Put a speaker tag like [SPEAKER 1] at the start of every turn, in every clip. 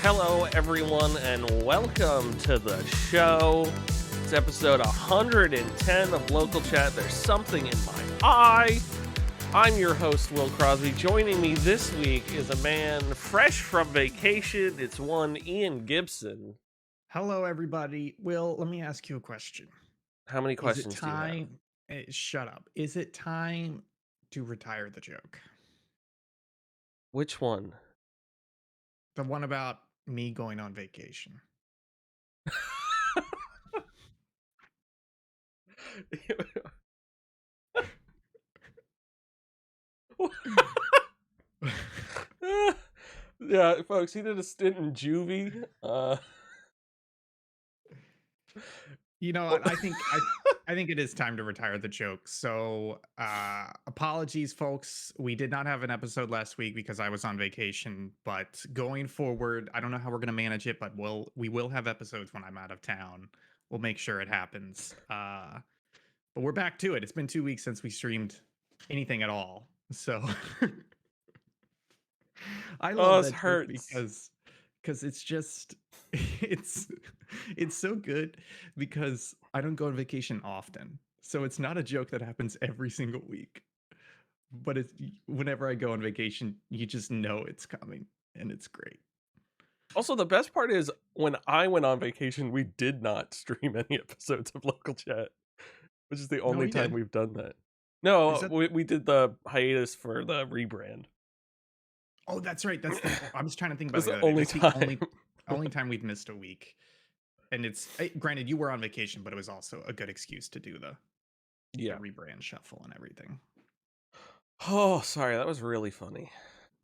[SPEAKER 1] Hello, everyone, and welcome to the show. It's episode 110 of Local Chat. There's something in my eye. I'm your host, Will Crosby. Joining me this week is a man fresh from vacation. It's one Ian Gibson.
[SPEAKER 2] Hello, everybody. Will, let me ask you a question.
[SPEAKER 1] How many
[SPEAKER 2] Is it
[SPEAKER 1] questions do you have?
[SPEAKER 2] time? Shut up. Is it time to retire the joke?
[SPEAKER 1] Which one?
[SPEAKER 2] The one about me going on vacation.
[SPEAKER 1] Yeah, folks, he did a stint in juvie.
[SPEAKER 2] You know what? I think it is time to retire the joke. So, apologies, folks. We did not have an episode last week because I was on vacation. But going forward, I don't know how we're going to manage it, but we will have episodes when I'm out of town. We'll make sure it happens. But we're back to it. It's been 2 weeks since we streamed anything at all. So I
[SPEAKER 1] Oh,
[SPEAKER 2] love
[SPEAKER 1] this
[SPEAKER 2] that joke
[SPEAKER 1] hurts.
[SPEAKER 2] because it's just it's it's so good because I don't go on vacation often. So it's not a joke that happens every single week. But it's whenever I go on vacation, you just know it's coming and it's great.
[SPEAKER 1] Also, the best part is when I went on vacation, we did not stream any episodes of Local Chat, which is the
[SPEAKER 2] No,
[SPEAKER 1] only
[SPEAKER 2] we
[SPEAKER 1] time
[SPEAKER 2] did.
[SPEAKER 1] we've done that.
[SPEAKER 2] Is
[SPEAKER 1] No,
[SPEAKER 2] that
[SPEAKER 1] we did the hiatus for the rebrand.
[SPEAKER 2] Oh, that's right. That's the I was trying to think about
[SPEAKER 1] That's
[SPEAKER 2] it the
[SPEAKER 1] the
[SPEAKER 2] other day.
[SPEAKER 1] only
[SPEAKER 2] That's the
[SPEAKER 1] time.
[SPEAKER 2] only time we've missed a week. And granted you were on vacation, but it was also a good excuse to do the
[SPEAKER 1] Yeah.
[SPEAKER 2] rebrand shuffle and everything.
[SPEAKER 1] Oh, sorry, that was really funny.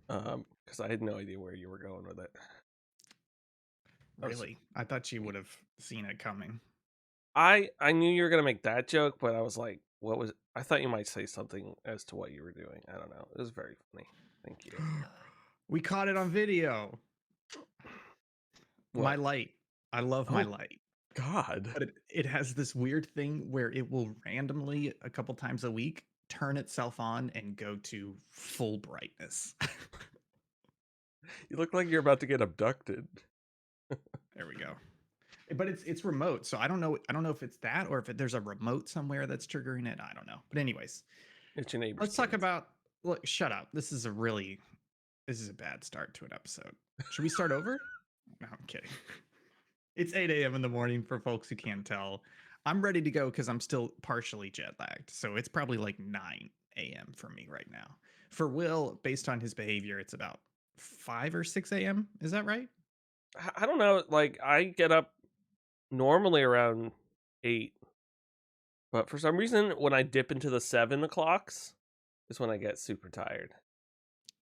[SPEAKER 1] Because I had no idea where you were going with it.
[SPEAKER 2] Really? I thought you would have seen it coming.
[SPEAKER 1] I knew you were gonna make that joke, but I was like, what was? I thought you might say something as to what you were doing. I don't know. It was very funny. Thank you.
[SPEAKER 2] We caught it on video. My
[SPEAKER 1] What?
[SPEAKER 2] light. I love my
[SPEAKER 1] Oh
[SPEAKER 2] light.
[SPEAKER 1] God.
[SPEAKER 2] But it has this weird thing where it will randomly a couple times a week turn itself on and go to full brightness.
[SPEAKER 1] You look like you're about to get abducted.
[SPEAKER 2] There we go. But it's remote, so I don't know if it's that or if there's a remote somewhere that's triggering it. I don't know. But anyways,
[SPEAKER 1] It's your neighbor's
[SPEAKER 2] let's talk
[SPEAKER 1] kids.
[SPEAKER 2] about look, shut up. This is a bad start to an episode. Should we start over? No, I'm kidding. It's 8 a.m. in the morning for folks who can't tell. I'm ready to go because I'm still partially jet lagged. So it's probably like 9 a.m. for me right now. For Will, based on his behavior, it's about 5 or 6 a.m. Is that right?
[SPEAKER 1] I don't know. Like I get up normally around 8, but for some reason, when I dip into the 7 o'clocks, is when I get super tired.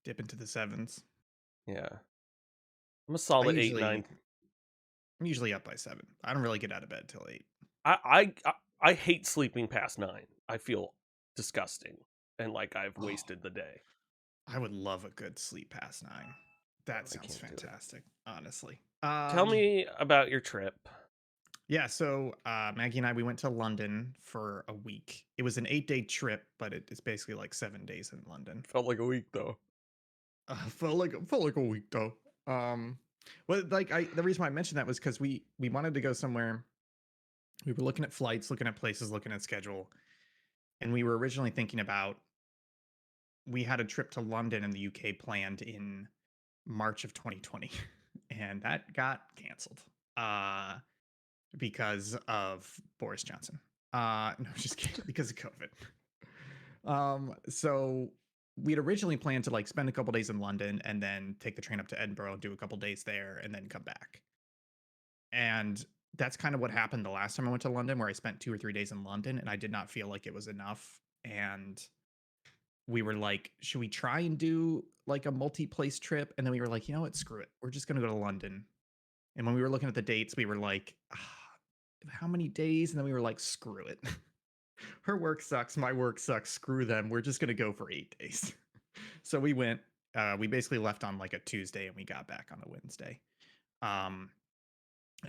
[SPEAKER 2] Dip into the sevens.
[SPEAKER 1] Yeah, I'm a
[SPEAKER 2] I
[SPEAKER 1] solid 8,
[SPEAKER 2] usually
[SPEAKER 1] 9.
[SPEAKER 2] I'm usually up by 7. I don't really get out of bed till 8.
[SPEAKER 1] I hate sleeping past 9. I feel disgusting and like I've
[SPEAKER 2] Oh,
[SPEAKER 1] wasted the day.
[SPEAKER 2] I would love a good sleep past 9. That
[SPEAKER 1] I
[SPEAKER 2] sounds
[SPEAKER 1] can't do it.
[SPEAKER 2] fantastic, honestly.
[SPEAKER 1] Tell me about your trip.
[SPEAKER 2] Yeah, so Maggie and I we went to London for a week. It was an 8-day trip, but it's basically like 7 days in London.
[SPEAKER 1] Felt like a week though.
[SPEAKER 2] Felt like a week though. Um, well, like the reason why I mentioned that was because we wanted to go somewhere. We were looking at flights, looking at places, looking at schedule, and we were originally thinking about. We had a trip to London in the UK planned in March of 2020, and that got canceled. Because of Boris Johnson. No, just kidding, because of COVID. So we'd originally planned to like spend a couple days in London and then take the train up to Edinburgh, do a couple days there, and then come back. And that's kind of what happened the last time I went to London, where I spent 2 or 3 days in London, and I did not feel like it was enough. And we were like, should we try and do like a multi-place trip? And then we were like, you know what, screw it. We're just gonna go to London. And when we were looking at the dates, we were like, how many days? And then we were like, screw it. Her work sucks. My work sucks. Screw them. We're just going to go for 8 days. So we went, we basically left on like a Tuesday and we got back on a Wednesday. Um,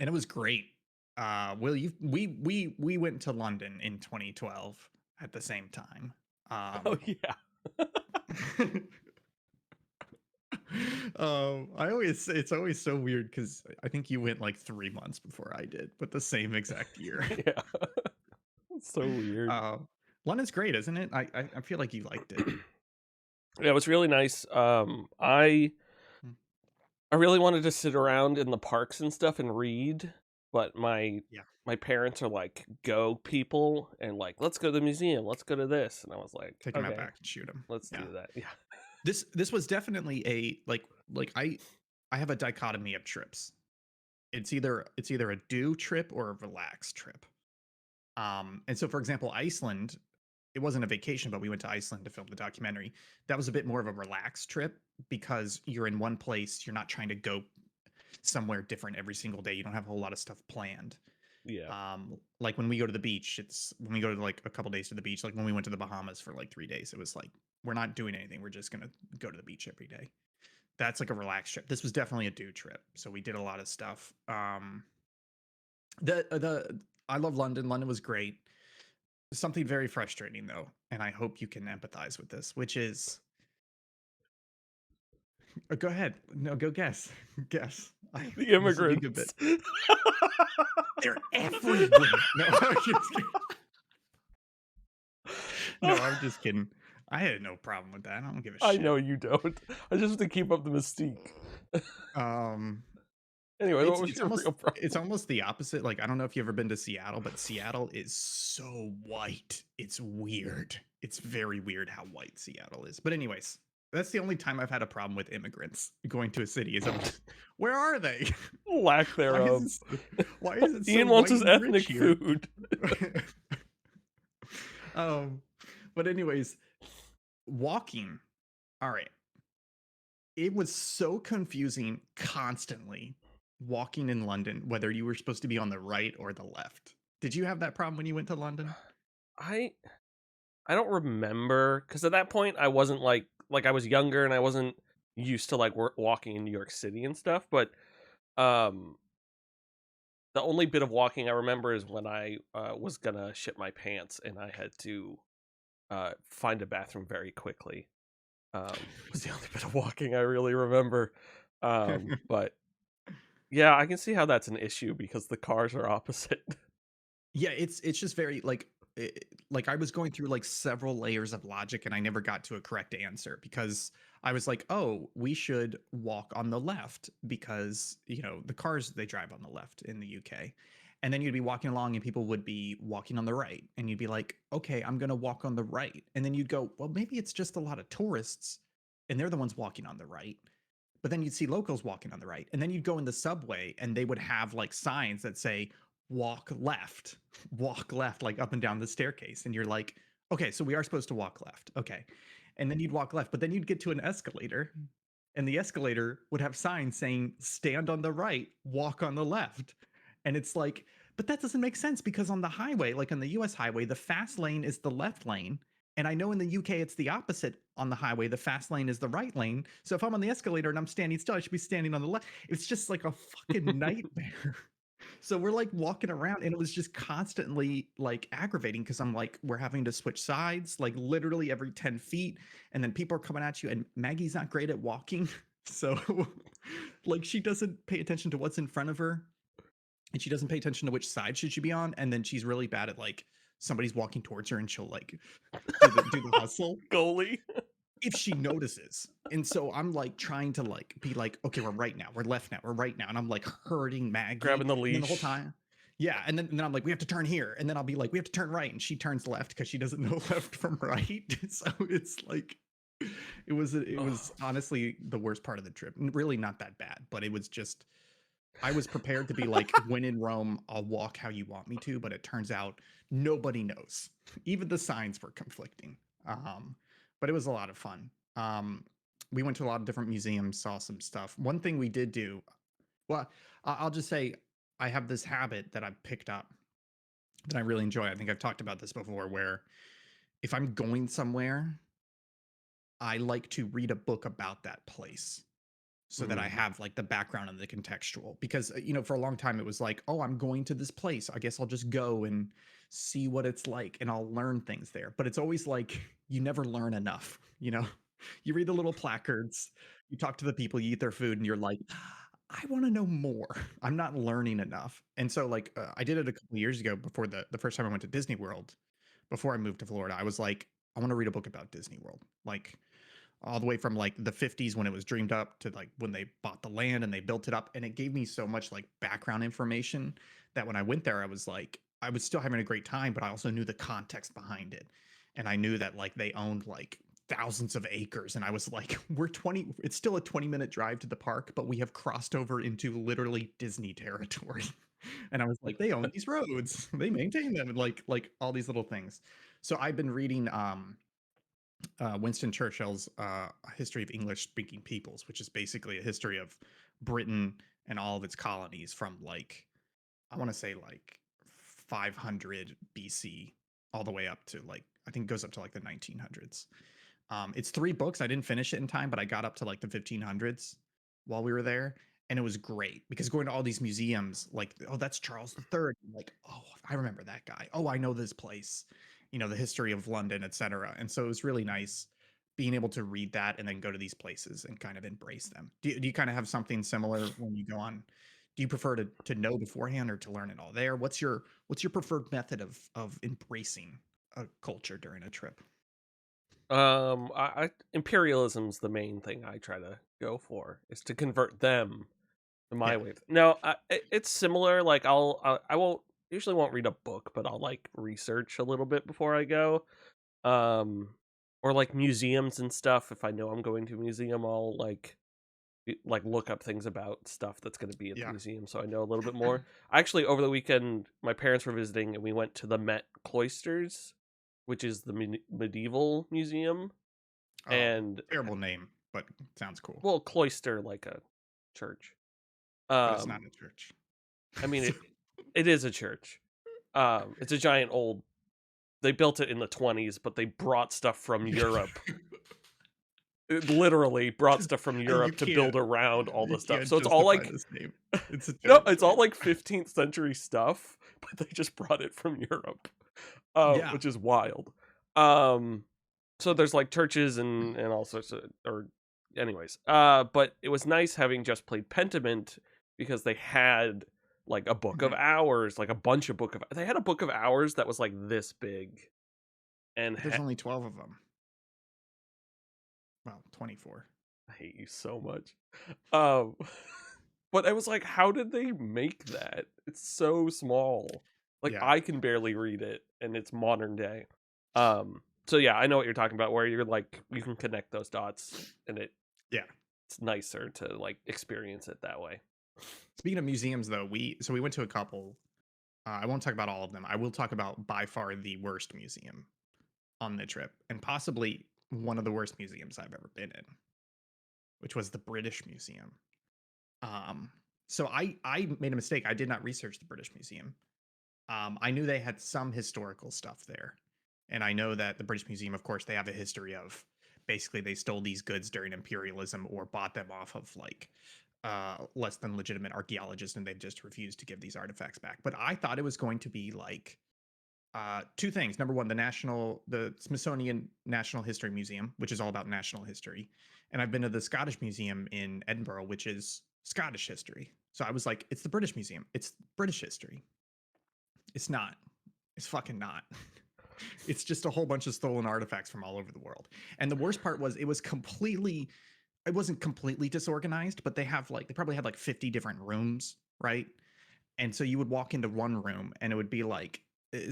[SPEAKER 2] and it was great. Will you, we went to London in 2012 at the same time.
[SPEAKER 1] Oh yeah.
[SPEAKER 2] it's always so weird because I think you went like 3 months before I did, but the same exact year.
[SPEAKER 1] Yeah. It's so weird.
[SPEAKER 2] uh, London's great, isn't it? I feel like you liked it.
[SPEAKER 1] Yeah, it was really nice.
[SPEAKER 2] Mm.
[SPEAKER 1] I really wanted to sit around in the parks and stuff and read, but
[SPEAKER 2] Yeah,
[SPEAKER 1] my parents are like go people and like let's go to the museum, let's go to this, and I was like,
[SPEAKER 2] take him out
[SPEAKER 1] okay,
[SPEAKER 2] back and shoot him.
[SPEAKER 1] let's
[SPEAKER 2] Yeah,
[SPEAKER 1] do that. Yeah.
[SPEAKER 2] this was definitely a like I have a dichotomy of trips. It's either a do trip or a relax trip. And so for example, Iceland, it wasn't a vacation, but we went to Iceland to film the documentary. That was a bit more of a relaxed trip because you're in one place, you're not trying to go somewhere different every single day. You don't have a whole lot of stuff planned.
[SPEAKER 1] Yeah.
[SPEAKER 2] Like when we go to the beach, it's when we go to like a couple days to the beach, like when we went to the Bahamas for like 3 days, it was like we're not doing anything. We're just gonna go to the beach every day. That's like a relaxed trip. This was definitely a do trip. So we did a lot of stuff. The I love London. London was great. Something very frustrating though, and I hope you can empathize with this, which is go ahead. No, go guess. Guess.
[SPEAKER 1] The
[SPEAKER 2] This will be a good bit.
[SPEAKER 1] immigrants.
[SPEAKER 2] They're everywhere. No, I'm just kidding. No, I'm just kidding. I had no problem with that. I don't give a
[SPEAKER 1] I
[SPEAKER 2] shit.
[SPEAKER 1] know you don't. I just have to keep up the mystique.
[SPEAKER 2] Um,
[SPEAKER 1] Anyway, what
[SPEAKER 2] it's
[SPEAKER 1] was
[SPEAKER 2] it's
[SPEAKER 1] your
[SPEAKER 2] almost
[SPEAKER 1] real problem?
[SPEAKER 2] it's almost the opposite. Like I don't know if you've ever been to Seattle, but Seattle is so white. It's weird. It's very weird how white Seattle is. But anyways, that's the only time I've had a problem with immigrants going to a city. Is I'm just, where are they?
[SPEAKER 1] Lack
[SPEAKER 2] Why is
[SPEAKER 1] thereof.
[SPEAKER 2] it why is it so
[SPEAKER 1] Ian wants
[SPEAKER 2] white
[SPEAKER 1] his
[SPEAKER 2] and rich
[SPEAKER 1] ethnic
[SPEAKER 2] here?
[SPEAKER 1] food.
[SPEAKER 2] um, but anyways, walking. All right. It was so confusing constantly walking in London, whether you were supposed to be on the right or the left. Did you have that problem when you went to London?
[SPEAKER 1] I I don't remember because at that point I wasn't like I was younger and I wasn't used to like walking in New York City and stuff. But um, the only bit of walking I remember is when I was gonna shit my pants and I had to find a bathroom very quickly. Was the only bit of walking I really remember. But yeah, I can see how that's an issue because the cars are opposite.
[SPEAKER 2] Yeah, it's just very like I was going through like several layers of logic and I never got to a correct answer because I was like, "Oh, we should walk on the left because, the cars they drive on the left in the UK." And then you'd be walking along and people would be walking on the right and you'd be like, "Okay, I'm going to walk on the right." And then you'd go, "Well, maybe it's just a lot of tourists and they're the ones walking on the right." But then you'd see locals walking on the right. And then you'd go in the subway and they would have like signs that say walk left, like up and down the staircase. And you're like, okay, so we are supposed to walk left. Okay. And then you'd walk left, but then you'd get to an escalator and the escalator would have signs saying stand on the right, walk on the left. And it's like, but that doesn't make sense because on the highway, like on the US highway, the fast lane is the left lane. And I know in the UK it's the opposite on the highway. The fast lane is the right lane. So if I'm on the escalator and I'm standing still, I should be standing on the left. It's just like a fucking nightmare. So we're like walking around and it was just constantly like aggravating because I'm like, we're having to switch sides like literally every 10 feet. And then people are coming at you, and Maggie's not great at walking. So like she doesn't pay attention to what's in front of her and she doesn't pay attention to which side should she be on. And then she's really bad at like somebody's walking towards her and she'll like do the hustle
[SPEAKER 1] Goalie
[SPEAKER 2] if she notices. And so I'm like trying to like be like, okay, we're right now, we're left now, we're right now. And I'm like hurting Maggie.
[SPEAKER 1] grabbing the
[SPEAKER 2] And then the whole
[SPEAKER 1] leash.
[SPEAKER 2] time, yeah. And then I'm like, we have to turn here. And then I'll be like, we have to turn right. And she turns left because she doesn't know left from right. So it's like it was honestly the worst part of the trip. Really not that bad, but it was just I was prepared to be like, when in Rome, I'll walk how you want me to, but it turns out nobody knows. Even the signs were conflicting. But it was a lot of fun. We went to a lot of different museums, saw some stuff. One thing we did do, well, I'll just say I have this habit that I've picked up that I really enjoy. I think I've talked about this before, where if I'm going somewhere, I like to read a book about that place so that I
[SPEAKER 1] Mm.
[SPEAKER 2] have like the background and the contextual. Because for a long time it was like, oh, I'm going to this place. I guess I'll just go and see what it's like and I'll learn things there. But it's always like you never learn enough. You read the little placards, You talk to the people, you eat their food, and you're like, I want to know more. I'm not learning enough. And so, like, I did it a couple years ago before the first time I went to Disney World. Before I moved to Florida, I was like, I want to read a book about Disney World, like all the way from like the 50s when it was dreamed up to like when they bought the land and they built it up. And it gave me so much like background information that when I went there, I was like, I was still having a great time, but I also knew the context behind it. And I knew that like they owned like thousands of acres. And I was like, it's still a 20-minute drive to the park, but we have crossed over into literally Disney territory. And I was like, they own these roads, they maintain them, and like all these little things. So I've been reading Winston Churchill's History of English Speaking Peoples, which is basically a history of Britain and all of its colonies from like, I want to say like 500 BC all the way up to like, I think it goes up to like the 1900s. It's 3 books. I didn't finish it in time, but I got up to like the 1500s while we were there. And it was great because going to all these museums, like, oh, that's Charles III. Like, oh, I remember that guy. Oh, I know this place, the history of London, etc. And so it was really nice being able to read that and then go to these places and kind of embrace them. Do you kind of have something similar when you go on? Do you prefer to know beforehand or to learn it all there? What's your preferred method of embracing a culture during a trip?
[SPEAKER 1] Imperialism's the main thing I try to go for, is to convert them to my
[SPEAKER 2] Yeah.
[SPEAKER 1] way. No, it's similar. Like I won't usually won't read a book, but I'll like research a little bit before I go. Or like museums and stuff. If I know I'm going to a museum, I'll like look up things about stuff that's going to be at the
[SPEAKER 2] Yeah.
[SPEAKER 1] museum, so I know a little bit more. Actually, over the weekend, my parents were visiting, and we went to the Met Cloisters, which is the medieval museum.
[SPEAKER 2] Oh,
[SPEAKER 1] And
[SPEAKER 2] terrible name, but sounds cool.
[SPEAKER 1] well, cloister like a church.
[SPEAKER 2] But it's not a church.
[SPEAKER 1] I mean it is a church. It's a giant old. They built it in the 20s, but they brought stuff from Europe. It literally brought stuff from Europe to build around all the stuff. So it's all like
[SPEAKER 2] this name. It's a
[SPEAKER 1] no,
[SPEAKER 2] joke.
[SPEAKER 1] it's all like 15th century stuff, but they just brought it from Europe,
[SPEAKER 2] Yeah.
[SPEAKER 1] which is wild. So there's like churches and all sorts of, or anyways. But it was nice having just played Pentiment because they had like a book of hours, like a bunch of they had a book of hours that was like this big, and
[SPEAKER 2] There's only 12 of them. Well, 24.
[SPEAKER 1] I hate you so much. But I was like, how did they make that? It's so small. Like
[SPEAKER 2] Yeah.
[SPEAKER 1] I can barely read it, and it's modern day. So yeah, I know what you're talking about, where you're like you can connect those dots, and it's nicer to like experience it that way.
[SPEAKER 2] Speaking of museums, though, we went to a couple. I won't talk about all of them. I will talk about by far the worst museum on the trip, and possibly one of the worst museums I've ever been in, which was the British Museum. So I made a mistake. I did not research the British Museum. I knew they had some historical stuff there, and I know that the British Museum, of course, they have a history of basically they stole these goods during imperialism or bought them off of like less than legitimate archaeologists, and they've just refused to give these artifacts back. But I thought it was going to be like 2 things. Number one, the Smithsonian National History Museum, which is all about national history, and I've been to the Scottish Museum in Edinburgh, which is Scottish history. So I was like, it's the British Museum. It's British history. It's not. It's fucking not. It's just a whole bunch of stolen artifacts from all over the world. And the worst part was it wasn't completely disorganized, but they probably had like 50 different rooms, right? And so you would walk into one room and it would be like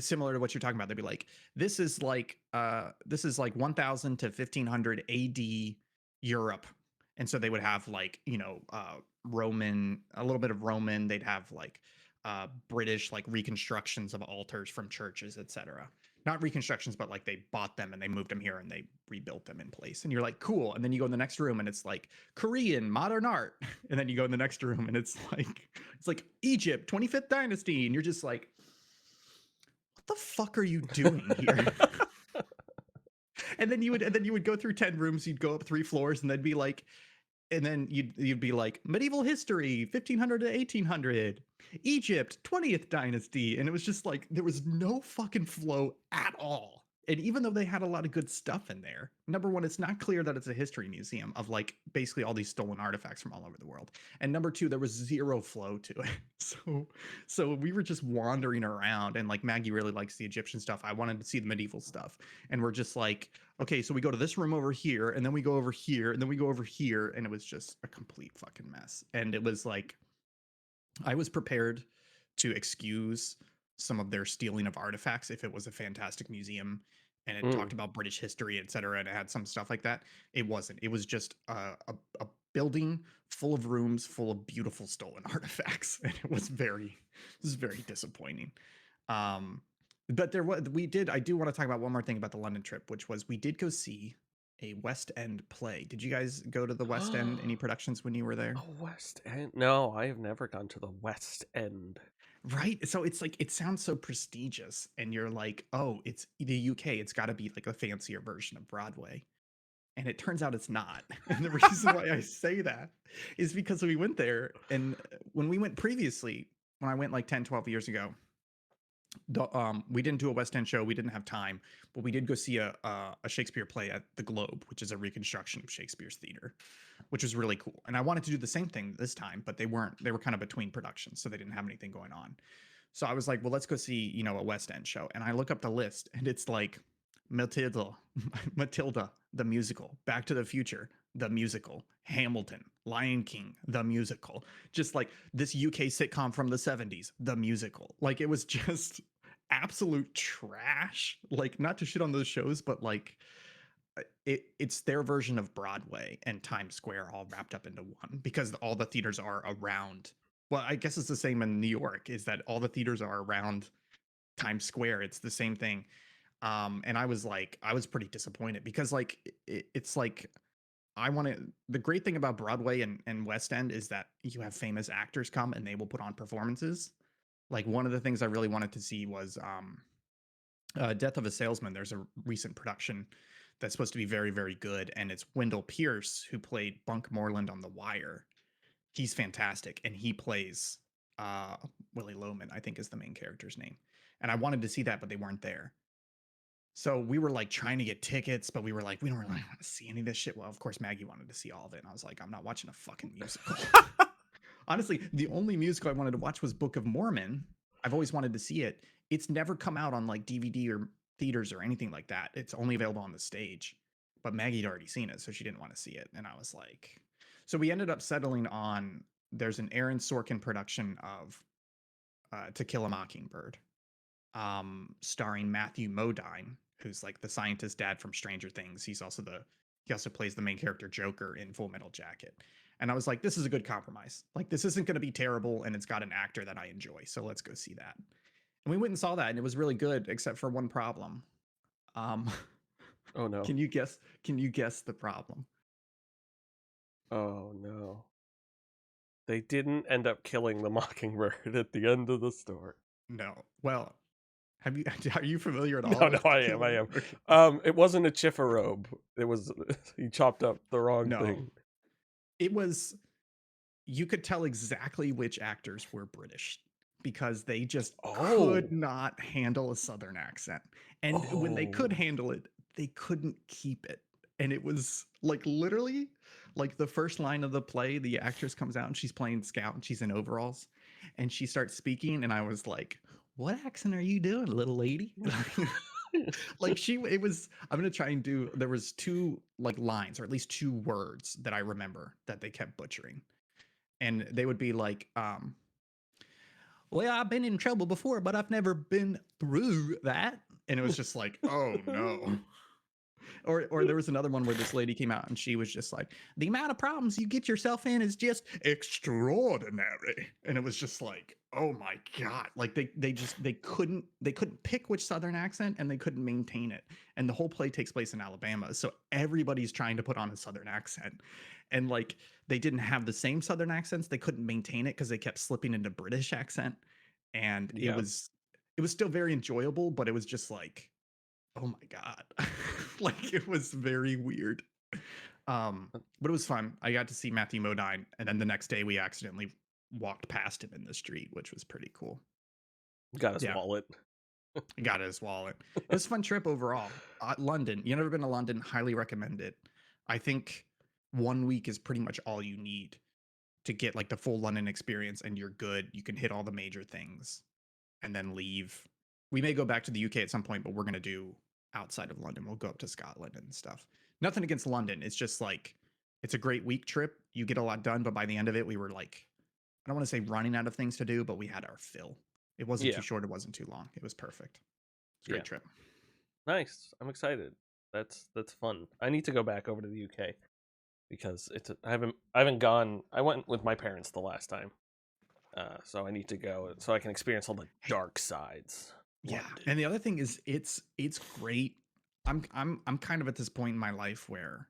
[SPEAKER 2] similar to what you're talking about. They'd be like, this is like 1000 to 1500 AD Europe. And so they would have like, Roman, a little bit of Roman, they'd have like British like reconstructions of altars from churches, etc. Not reconstructions, but like they bought them and they moved them here and they rebuilt them in place. And you're like, cool. And then you go in the next room and it's like Korean modern art. And then you go in the next room and it's like Egypt, 25th dynasty. And you're just like, what the fuck are you doing here? and then you would go through 10 rooms, you'd go up 3 floors, and then you'd be like medieval history 1500 to 1800, Egypt 20th dynasty, and it was just like there was no fucking flow at all. and even though they had a lot of good stuff in there, number one, it's not clear that it's a history museum of like basically all these stolen artifacts from all over the world. And number two, there was zero flow to it. So we were just wandering around, and like Maggie really likes the Egyptian stuff. I wanted to see the medieval stuff. And we're just like, okay, so we go to this room over here, and then we go over here, and then we go over here, and it was just a complete fucking mess. And it was like I was prepared to excuse some of their stealing of artifacts if it was a fantastic museum and it
[SPEAKER 1] Mm.
[SPEAKER 2] talked about British history, etc., and it had some stuff like that. It wasn't. It was just a building full of rooms full of beautiful stolen artifacts, and it was very disappointing. Um, but there was we did. I do want to talk about one more thing about the London trip, which was we did go see a West End play. Did you guys go to the West End? Any productions when you were there?
[SPEAKER 1] Oh, West End. No, I have never gone to the West End.
[SPEAKER 2] Right. So it's like it sounds so prestigious, and you're like, oh, it's the UK. It's got to be like a fancier version of Broadway. And it turns out it's not. And the reason why I say that is because we went there, and when we went previously, when I went like 10, 12 years ago, we didn't do a West End show. We didn't have time, but we did go see a Shakespeare play at the Globe, which is a reconstruction of Shakespeare's theater, which was really cool. And I wanted to do the same thing this time, but they weren't. They were kind of between productions, so they didn't have anything going on. So I was like, well, let's go see, a West End show. And I look up the list, and it's like Matilda, Matilda, the musical, Back to the Future, the musical, Hamilton, Lion King, the musical, just like this UK sitcom from the 70s, the musical. Like it was just absolute trash. Like not to shit on those shows, but like it's their version of Broadway and Times Square all wrapped up into one because all the theaters are around. Well, I guess it's the same in New York, is that all the theaters are around Times Square. It's the same thing. And I was like, I was pretty disappointed because like it's like the great thing about Broadway and West End is that you have famous actors come and they will put on performances. Like one of the things I really wanted to see was Death of a Salesman. There's a recent production that's supposed to be very, very good. And it's Wendell Pierce who played Bunk Moreland on The Wire. He's fantastic. And he plays Willie Loman, I think is the main character's name. And I wanted to see that, but they weren't there. So we were like trying to get tickets, but we were like, we don't really want to see any of this shit. Well, of course, Maggie wanted to see all of it. And I was like, I'm not watching a fucking musical. Honestly, the only musical I wanted to watch was Book of Mormon. I've always wanted to see it. It's never come out on like DVD or theaters or anything like that. It's only available on the stage. But Maggie had already seen it, so she didn't want to see it. And I was like, so we ended up settling on there's an Aaron Sorkin production of To Kill a Mockingbird, starring Matthew Modine, who's like the scientist dad from Stranger Things. He also plays the main character Joker in Full Metal Jacket. And I was like, this is a good compromise. Like this isn't going to be terrible, and it's got an actor that I enjoy. So let's go see that. And we went and saw that, and it was really good, except for one problem. Um,
[SPEAKER 1] Oh no.
[SPEAKER 2] can you guess? Can you guess the problem?
[SPEAKER 1] Oh no. They didn't end up killing the mockingbird at the end of the story.
[SPEAKER 2] No. Well, are you familiar at all?
[SPEAKER 1] No,
[SPEAKER 2] with
[SPEAKER 1] I
[SPEAKER 2] Killing?
[SPEAKER 1] am.
[SPEAKER 2] Okay.
[SPEAKER 1] It wasn't a chifferobe. It was he chopped up the wrong
[SPEAKER 2] No.
[SPEAKER 1] thing.
[SPEAKER 2] It was, you could tell exactly which actors were British because they just could not handle a Southern accent. And when they could handle it, they couldn't keep it. And it was like literally like the first line of the play, the actress comes out and she's playing Scout and she's in overalls and she starts speaking. And I was like, what accent are you doing, little lady? Like I'm gonna try and do, there was two like lines or at least two words that I remember that they kept butchering, and they would be like well, I've been in trouble before, but I've never been through that. And it was just like, oh no. Or there was another one where this lady came out and she was just like, the amount of problems you get yourself in is just extraordinary. And it was just like, oh my God. Like they couldn't pick which Southern accent, and they couldn't maintain it. And the whole play takes place in Alabama. So everybody's trying to put on a Southern accent. And like they didn't have the same Southern accents. They couldn't maintain it because they kept slipping into British accent. And
[SPEAKER 1] Yeah.
[SPEAKER 2] it was still very enjoyable, but it was just like, oh my God. Like it was very weird. But it was fun. I got to see Matthew Modine, and then the next day we accidentally walked past him in the street, which was pretty cool.
[SPEAKER 1] Got his
[SPEAKER 2] Yeah.
[SPEAKER 1] wallet.
[SPEAKER 2] He got his wallet. It was a fun trip overall. London, you never been to London? Highly recommend it. I think 1 week is pretty much all you need to get like the full London experience, and you're good. You can hit all the major things and then leave. We may go back to the UK at some point, but we're gonna do outside of London. We'll go up to Scotland and stuff. Nothing against London. It's just like it's a great week trip. You get a lot done, but by the end of it, we were like, I don't want to say running out of things to do, but we had our fill. It wasn't
[SPEAKER 1] Yeah,
[SPEAKER 2] too short. It wasn't too long. It was perfect. It's a
[SPEAKER 1] yeah.
[SPEAKER 2] great trip.
[SPEAKER 1] Nice. I'm excited. That's fun. I need to go back over to the UK because I haven't gone. I went with my parents the last time, so I need to go so I can experience all the
[SPEAKER 2] Hey,
[SPEAKER 1] dark sides.
[SPEAKER 2] yeah.
[SPEAKER 1] London.
[SPEAKER 2] And the other thing is it's great. I'm kind of at this point in my life where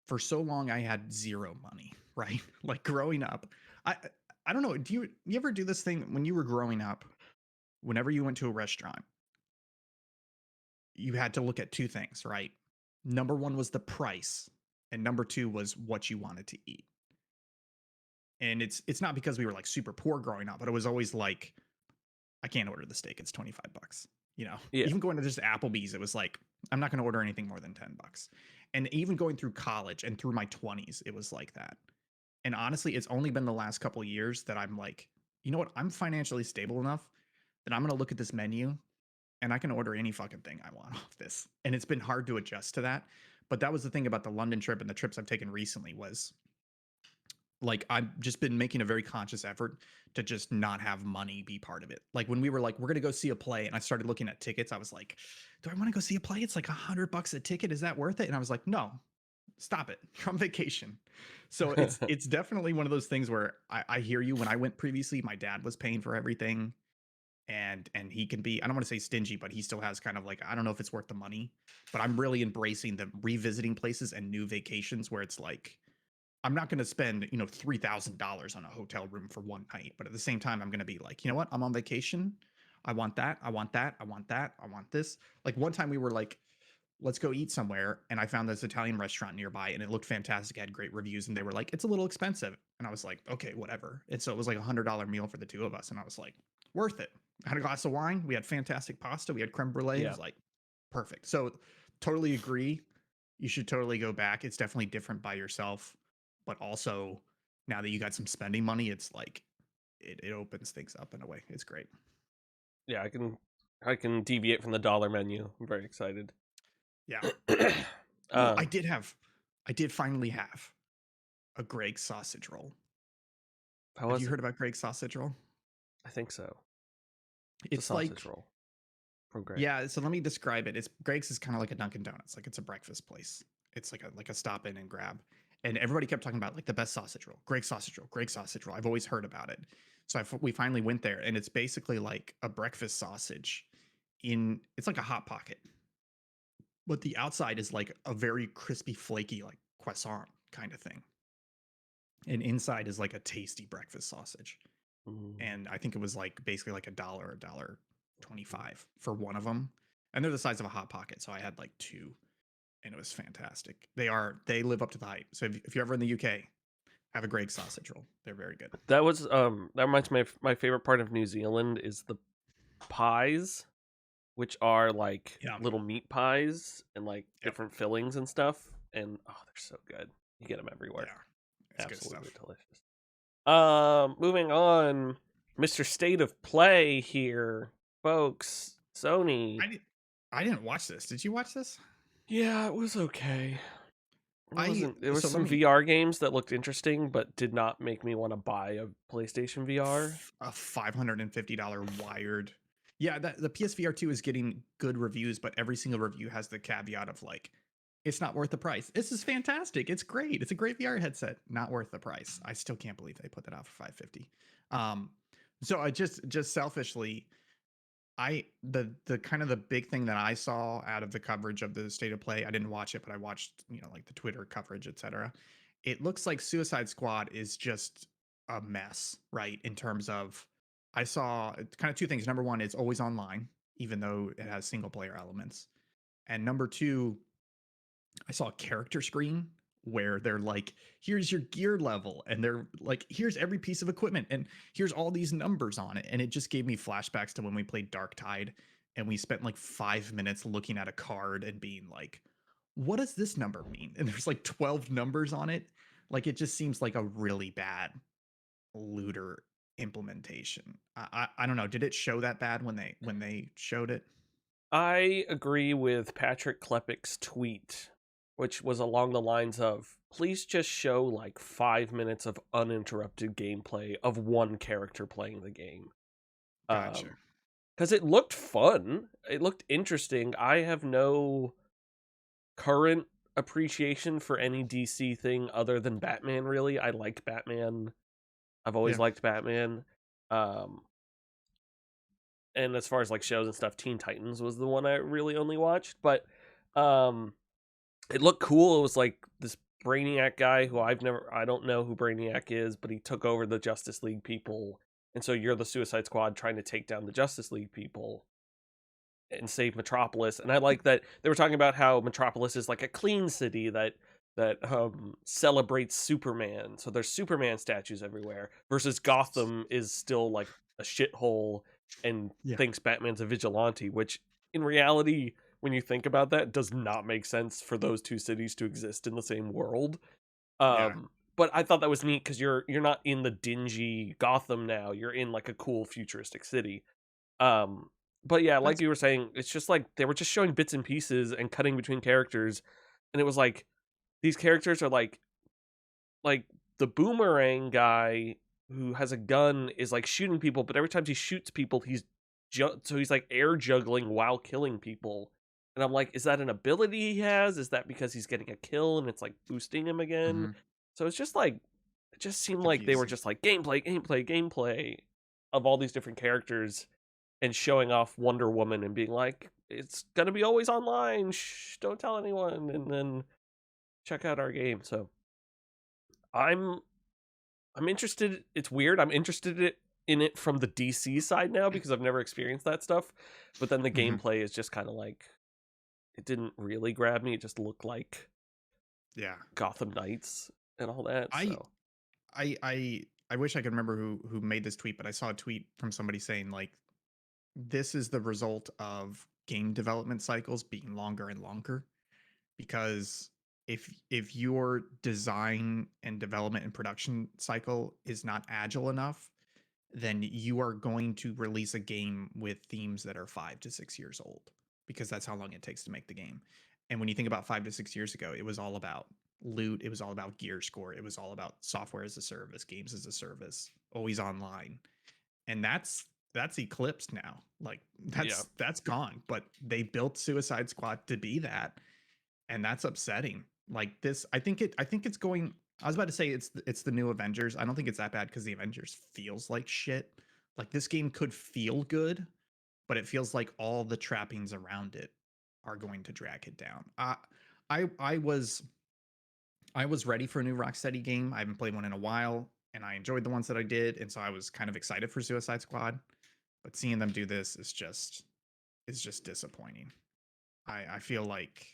[SPEAKER 2] for so long I had zero money, right? Like growing up. I I don't know. Do you ever do this thing when you were growing up? Whenever you went to a restaurant, you had to look at two things, right? Number one was the price, and number two was what you wanted to eat. And it's not because we were like super poor growing up, but it was always like, I can't order the steak, it's 25 bucks.
[SPEAKER 1] Yeah,
[SPEAKER 2] Even going to just Applebee's, it was like, I'm not going to order anything more than 10 bucks. And even going through college and through my 20s, it was like that. And honestly, it's only been the last couple of years that I'm like, you know what? I'm financially stable enough that I'm going to look at this menu and I can order any fucking thing I want off this. And it's been hard to adjust to that. But that was the thing about the London trip and the trips I've taken recently was like I've just been making a very conscious effort to just not have money be part of it. Like when we were like, we're gonna go see a play, and I started looking at tickets, I was like, do I want to go see a play? It's like $100 a ticket. Is that worth it? And I was like, no, stop it. You're on vacation. So it's definitely one of those things where I hear you. When I went previously, my dad was paying for everything, and he can be, I don't want to say stingy, but he still has kind of like, I don't know if it's worth the money, but I'm really embracing the revisiting places and new vacations where it's like I'm not going to spend, $3,000 on a hotel room for one night, but at the same time I'm going to be like, you know what? I'm on vacation. I want that. I want that. I want that. I want this. Like one time we were like, let's go eat somewhere, and I found this Italian restaurant nearby and it looked fantastic. It had great reviews, and they were like, it's a little expensive. And I was like, okay, whatever. And so it was like $100 meal for the two of us, and I was like, worth it. I had a glass of wine. We had fantastic pasta. We had creme brulee. It
[SPEAKER 1] yeah,
[SPEAKER 2] was like perfect. So totally agree. You should totally go back. It's definitely different by yourself, but also now that you got some spending money, it's like it opens things up in a way. It's great.
[SPEAKER 1] yeah. I can deviate from the dollar menu. I'm very excited.
[SPEAKER 2] Yeah. Oh,
[SPEAKER 1] um,
[SPEAKER 2] I did finally have a Greg's sausage roll.
[SPEAKER 1] how
[SPEAKER 2] Have
[SPEAKER 1] was
[SPEAKER 2] you
[SPEAKER 1] it?
[SPEAKER 2] heard about Greg's sausage roll?
[SPEAKER 1] I think so. It's a
[SPEAKER 2] It's
[SPEAKER 1] sausage
[SPEAKER 2] like,
[SPEAKER 1] roll from Greg's.
[SPEAKER 2] yeah, so let me describe it. It's Greg's is kind of like a Dunkin' Donuts, like it's a breakfast place. It's like a stop in and grab. And everybody kept talking about like the best sausage roll, Greg's sausage roll, Greg's sausage roll. I've always heard about it. So we finally went there, and it's basically like a breakfast sausage it's like a hot pocket, but the outside is like a very crispy, flaky, like croissant kind of thing. And inside is like a tasty breakfast sausage.
[SPEAKER 1] Mm.
[SPEAKER 2] And I think it was like basically like a dollar 25 for one of them. And they're the size of a hot pocket, so I had like two, and it was fantastic. They live up to the hype. So if you're ever in the UK, have a Greg's sausage roll. They're very good.
[SPEAKER 1] That reminds me of my favorite part of New Zealand is the pies, which are like
[SPEAKER 2] Yeah,
[SPEAKER 1] little meat pies and like
[SPEAKER 2] yep,
[SPEAKER 1] different fillings and stuff. And oh, they're so good. You get them everywhere.
[SPEAKER 2] yeah, it's good
[SPEAKER 1] Absolutely
[SPEAKER 2] stuff.
[SPEAKER 1] delicious. Moving on, Mr. State of Play here, folks. Sony.
[SPEAKER 2] I did, I didn't watch this. Did you watch this?
[SPEAKER 1] Yeah, it was okay. It
[SPEAKER 2] I
[SPEAKER 1] wasn't. There was
[SPEAKER 2] so let
[SPEAKER 1] some
[SPEAKER 2] me
[SPEAKER 1] VR games that looked interesting, but did not make me want to buy a PlayStation VR.
[SPEAKER 2] a $550 wired. Yeah, the PSVR 2 is getting good reviews, but every single review has the caveat of like, it's not worth the price. This is fantastic. It's great. It's a great VR headset. Not worth the price. I still can't believe they put that out for 550. So I just selfishly, the kind of the big thing that I saw out of the coverage of the state of play, I didn't watch it, but I watched, like the Twitter coverage, etc. It looks like Suicide Squad is just a mess, right? In terms of, I saw kind of two things. Number one, it's always online, even though it has single player elements. And number two, I saw a character screen where they're like, here's your gear level, and they're like, here's every piece of equipment, and here's all these numbers on it. And it just gave me flashbacks to when we played Dark Tide, and we spent like 5 minutes looking at a card and being like, what does this number mean? And there's like 12 numbers on it. Like it just seems like a really bad looter implementation. I don't know. Did it show that bad when they showed it?
[SPEAKER 1] I agree with Patrick Klepek's tweet, which was along the lines of, please just show like 5 minutes of uninterrupted gameplay of one character playing the game.
[SPEAKER 2] Gotcha.
[SPEAKER 1] Because it looked fun. It looked interesting. I have no current appreciation for any DC thing other than Batman, really. I like Batman. I've always
[SPEAKER 2] Yeah.
[SPEAKER 1] liked Batman. And as far as like shows and stuff, Teen Titans was the one I really only watched. But it looked cool. It was like this Brainiac guy who I don't know who Brainiac is, but he took over the Justice League people. And so you're the Suicide Squad trying to take down the Justice League people and save Metropolis. And I like that they were talking about how Metropolis is like a clean city that celebrates Superman. So there's Superman statues everywhere versus Gotham is still like a shithole and
[SPEAKER 2] Yeah.
[SPEAKER 1] thinks Batman's a vigilante, which in reality, when you think about that, does not make sense for those two cities to exist in the same world.
[SPEAKER 2] Yeah.
[SPEAKER 1] But I thought that was neat because you're not in the dingy Gotham now. You're in like a cool futuristic city. But yeah, like
[SPEAKER 2] That's
[SPEAKER 1] you were saying, it's just like they were just showing bits and pieces and cutting between characters, and it was like these characters are like the boomerang guy who has a gun is like shooting people, but every time he shoots people, so he's like air juggling while killing people. And I'm like, is that an ability he has? Is that because he's getting a kill and it's like boosting him again?
[SPEAKER 2] mhm,
[SPEAKER 1] So it's just like it just seemed like they were
[SPEAKER 2] confusing.
[SPEAKER 1] just like gameplay of all these different characters and showing off Wonder Woman and being like, it's gonna be always online. Shh, don't tell anyone, and then check out our game. So I'm I'm interested. It's weird. I'm interested in it from the DC side now because I've never experienced that stuff. But then the
[SPEAKER 2] Mhm.
[SPEAKER 1] gameplay is just kind of like it didn't really grab me. It just looked like
[SPEAKER 2] Yeah.
[SPEAKER 1] Gotham Knights and all that.
[SPEAKER 2] I
[SPEAKER 1] So
[SPEAKER 2] I wish I could remember who made this tweet, but I saw a tweet from somebody saying like this is the result of game development cycles being longer and longer because if your design and development and production cycle is not agile enough, then you are going to release a game with themes that are 5 to 6 years old because that's how long it takes to make the game. And when you think about 5 to 6 years ago, it was all about loot, it was all about gear score, it was all about software as a service, games as a service, always online. And that's eclipsed now. Like
[SPEAKER 1] yeah,
[SPEAKER 2] that's gone, but they built Suicide Squad to be that, and that's upsetting. Like this, I think it's going. I was about to say it's the new Avengers. I don't think it's that bad because the Avengers feels like shit. Like this game could feel good, but it feels like all the trappings around it are going to drag it down. I was ready for a new Rocksteady game. I haven't played one in a while, and I enjoyed the ones that I did, and so I was kind of excited for Suicide Squad. But seeing them do this is just disappointing. I feel like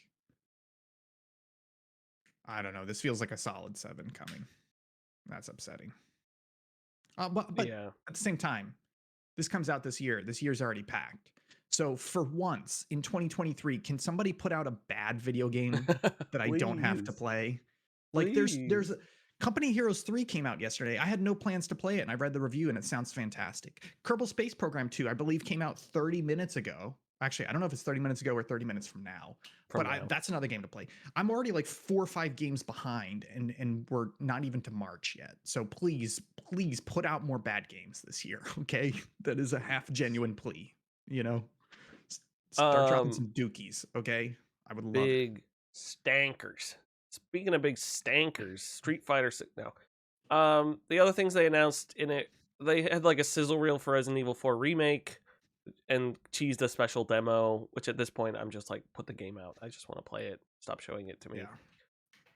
[SPEAKER 2] I don't know. This feels like a solid 7 coming. That's upsetting. But
[SPEAKER 1] yeah.
[SPEAKER 2] at the same time, this comes out this year. This year's already packed. So for once in 2023, can somebody put out a bad video game that I don't have to
[SPEAKER 1] Please,
[SPEAKER 2] play? Like there's
[SPEAKER 1] please.
[SPEAKER 2] Company Heroes 3 came out yesterday. I had no plans to play it, and I read the review, and it sounds fantastic. Kerbal Space Program 2, I believe, came out 30 minutes ago. Actually, I don't know if it's 30 minutes ago or 30 minutes from now,
[SPEAKER 1] From
[SPEAKER 2] but
[SPEAKER 1] now.
[SPEAKER 2] that's another game to play. I'm already like 4 or 5 games behind, and we're not even to March yet. So please put out more bad games this year, okay? That is a half genuine plea, you know? Start dropping
[SPEAKER 1] Um,
[SPEAKER 2] some dookies, okay? I would love it.
[SPEAKER 1] big stankers. Speaking of big stankers, Street Fighter Six. No. The other things they announced in it, they had like a sizzle reel for Resident Evil 4 remake and cheesed a special demo. Which at this point, I'm just like, put the game out. I just want to play it. Stop showing it to me.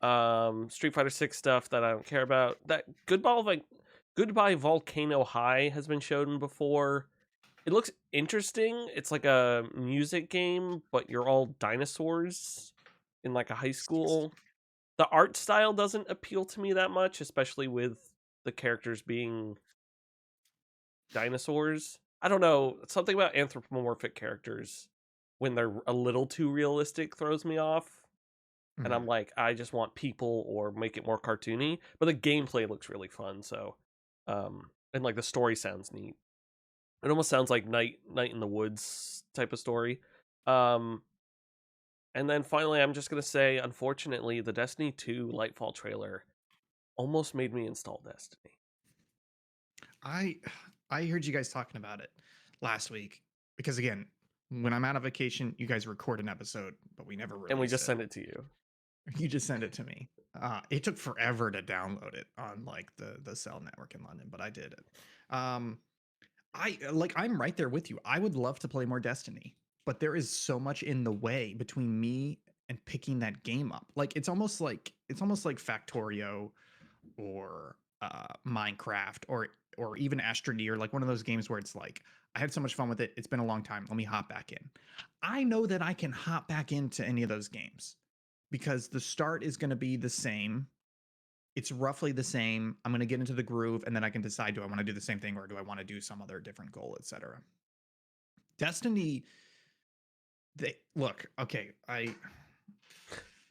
[SPEAKER 2] Yeah.
[SPEAKER 1] Street Fighter 6 stuff that I don't care about. That Goodbye Volcano High has been shown before. It looks interesting. It's like a music game, but you're all dinosaurs in like a high school. The art style doesn't appeal to me that much, especially with the characters being dinosaurs. I don't know, something about anthropomorphic characters when they're a little too realistic throws me off. And I'm
[SPEAKER 2] Mhm.
[SPEAKER 1] like, I just want people or make it more cartoony. But the gameplay looks really fun, so and like the story sounds neat. It almost sounds like Night in the Woods type of story. Um and then finally I'm just gonna say, unfortunately, the Destiny 2 Lightfall trailer almost made me install Destiny.
[SPEAKER 2] I I heard you guys talking about it last week because again, when I'm out of vacation, you guys record an episode, but we never
[SPEAKER 1] And we
[SPEAKER 2] release
[SPEAKER 1] just
[SPEAKER 2] it.
[SPEAKER 1] send it to you.
[SPEAKER 2] You just send it to me. It took forever to download it on like the cell network in London, but I did it. Um, I'm right there with you. I would love to play more Destiny, but there is so much in the way between me and picking that game up. Like it's almost like Factorio or Minecraft or even Astroneer, like one of those games where it's like I had so much fun with it. It's been a long time. Let me hop back in. I know that I can hop back into any of those games because the start is going to be the same. It's roughly the same. I'm going to get into the groove and then I can decide, do I want to do the same thing or do I want to do some other different goal, etc. Destiny, they look, okay, I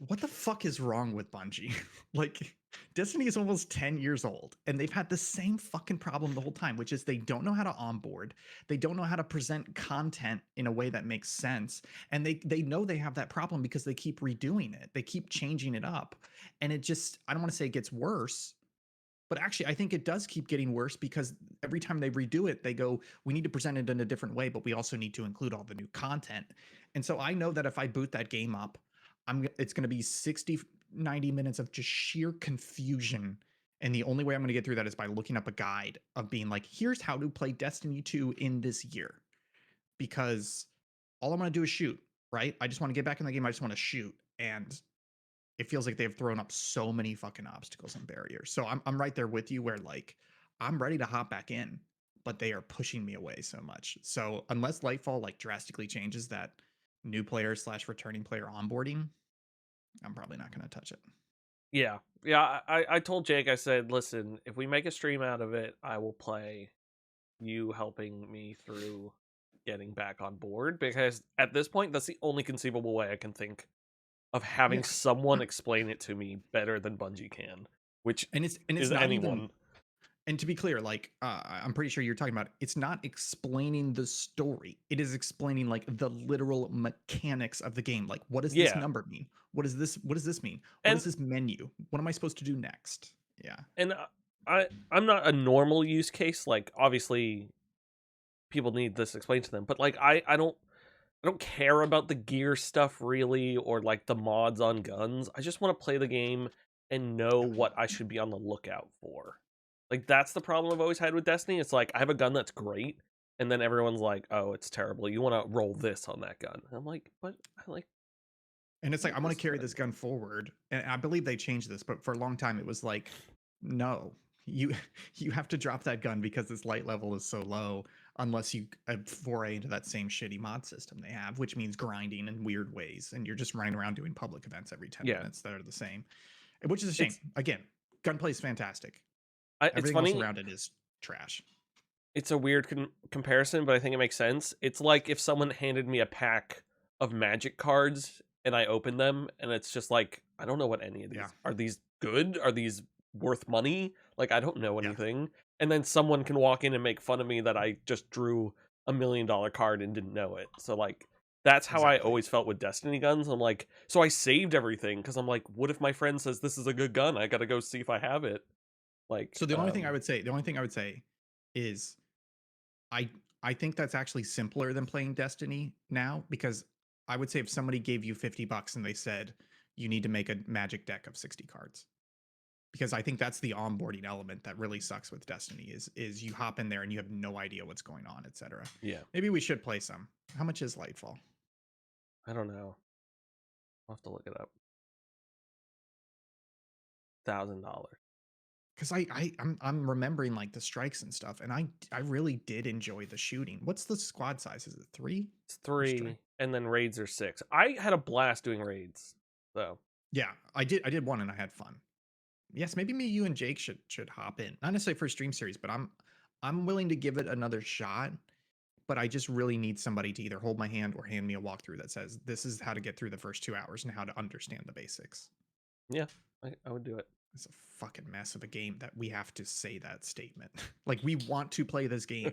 [SPEAKER 2] what the fuck is wrong with Bungie? Like, Destiny is almost 10 years old, and they've had the same fucking problem the whole time, which is they don't know how to onboard. They don't know how to present content in a way that makes sense. And they know they have that problem because they keep redoing it. They keep changing it up. And it just, I don't want to say it gets worse, but actually I think it does keep getting worse because every time they redo it, they go, we need to present it in a different way, but we also need to include all the new content. And so I know that if I boot that game up, it's going to be 60, 90 minutes of just sheer confusion. And the only way I'm going to get through that is by looking up a guide of being like, here's how to play Destiny 2 in this year. Because all I'm going to do is shoot, right? I just want to get back in the game. I just want to shoot. And it feels like they've thrown up so many fucking obstacles and barriers. So I'm right there with you where like I'm ready to hop back in, but they are pushing me away so much. So unless Lightfall like drastically changes that new player slash returning player onboarding, I'm probably not going to touch it.
[SPEAKER 1] Yeah. Yeah, I told Jake, I said, listen, if we make a stream out of it, I will play you helping me through getting back on board, because at this point that's the only conceivable way I can think of having
[SPEAKER 2] Yeah.
[SPEAKER 1] someone explain it to me better than Bungie can, which
[SPEAKER 2] And it's
[SPEAKER 1] is
[SPEAKER 2] not even,
[SPEAKER 1] anyone.
[SPEAKER 2] and to be clear, like I'm pretty sure you're talking about it's not explaining the story. It is explaining like the literal mechanics of the game. Like what does this
[SPEAKER 1] Yeah.
[SPEAKER 2] number mean? What does this mean? What is
[SPEAKER 1] And
[SPEAKER 2] this menu? What am I supposed to do next? Yeah.
[SPEAKER 1] and I'm not a normal use case, like obviously people need this explained to them, but like I don't care about the gear stuff really, or like the mods on guns. I just want to play the game and know what I should be on the lookout for. Like that's the problem I've always had with Destiny. It's like I have a gun that's great, and then everyone's like, "Oh, it's terrible. You want to roll this on that gun?" And I'm like, "But
[SPEAKER 2] And it's
[SPEAKER 1] I
[SPEAKER 2] like
[SPEAKER 1] like
[SPEAKER 2] I want to
[SPEAKER 1] this
[SPEAKER 2] carry
[SPEAKER 1] gun."
[SPEAKER 2] this gun forward. And I believe they changed this, but for a long time it was like, no, you you have to drop that gun because this light level is so low unless you foray into that same shitty mod system they have, which means grinding in weird ways. And you're just running around doing public events every 10
[SPEAKER 1] Yeah,
[SPEAKER 2] minutes that are the same, which is a shame.
[SPEAKER 1] it's
[SPEAKER 2] Again, gunplay is fantastic.
[SPEAKER 1] it's
[SPEAKER 2] Everything else
[SPEAKER 1] funny.
[SPEAKER 2] around it is trash.
[SPEAKER 1] It's a weird comparison, but I think it makes sense. It's like if someone handed me a pack of Magic cards and I opened them, and it's just like, I don't know what any of
[SPEAKER 2] Yeah.
[SPEAKER 1] these are. These good? Are these worth money? Like I don't know
[SPEAKER 2] Yeah.
[SPEAKER 1] anything. And then someone can walk in and make fun of me that I just drew $1 million card and didn't know it. So like that's how I
[SPEAKER 2] Exactly.
[SPEAKER 1] always felt with Destiny guns. I'm like, so I saved everything because I'm like, what if my friend says this is a good gun? I gotta go see if I have it. Like,
[SPEAKER 2] So the only thing I would say is I I think that's actually simpler than playing Destiny now because I would say if somebody gave you $50 and they said you need to make a magic deck of 60 cards. Because I think that's the onboarding element that really sucks with Destiny is you hop in there and you have no idea what's going on, etc.
[SPEAKER 1] yeah,
[SPEAKER 2] Maybe we should play some. How much is Lightfall?
[SPEAKER 1] I don't know. I'll have to look it up. $1,000.
[SPEAKER 2] Because I'm remembering like the strikes and stuff, and I really did enjoy the shooting. What's the squad size? Is it 3
[SPEAKER 1] It's
[SPEAKER 2] or strike?
[SPEAKER 1] 3, and then raids are 6. I had a blast doing raids, though.
[SPEAKER 2] Yeah, I did one and I had fun. Yes, maybe me, you, and Jake should hop in. Not necessarily for stream series, but I'm willing to give it another shot but I just really need somebody to either hold my hand or hand me a walkthrough that says this is how to get through the first 2 hours and how to understand the basics.
[SPEAKER 1] Yeah, I would do it.
[SPEAKER 2] It's a fucking mess of a game that we have to say that statement. Like, we want to play this game,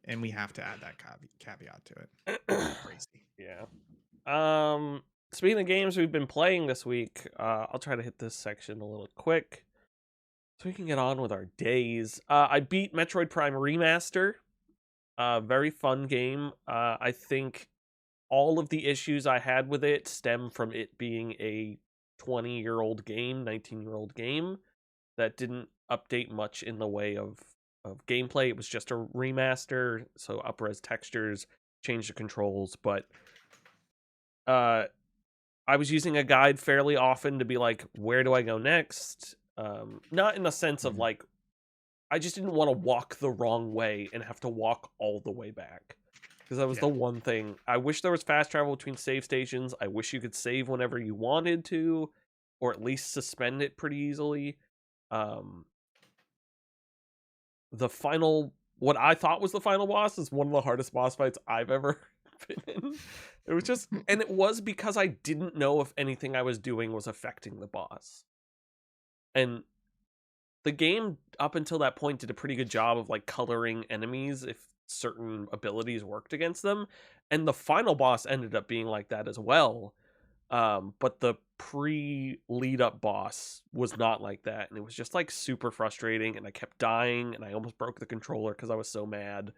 [SPEAKER 2] and we have to add that caveat to it. Crazy.
[SPEAKER 1] Yeah. Speaking of games we've been playing this week, I'll try to hit this section a little quick so we can get on with our days. I beat Metroid Prime Remaster. Very fun game. I think all of the issues I had with it stem from it being a 20-year-old game, 19-year-old game that didn't update much in the way of gameplay. It was just a remaster, so up-res textures, change the controls, but I was using a guide fairly often to be like, where do I go next? Not in the sense of like, I just didn't want to walk the wrong way and have to walk all the way back. Because that was the one thing. I wish there was fast travel between save stations. I wish you could save whenever you wanted to, or at least suspend it pretty easily. What I thought was the final boss is one of the hardest boss fights I've ever been in. It was just, and it was because I didn't know if anything I was doing was affecting the boss. And the game, up until that point, did a pretty good job of like coloring enemies if certain abilities worked against them, and the final boss ended up being like that as well. But the pre-lead up boss was not like that, and it was just like super frustrating, and I kept dying, and I almost broke the controller because I was so mad.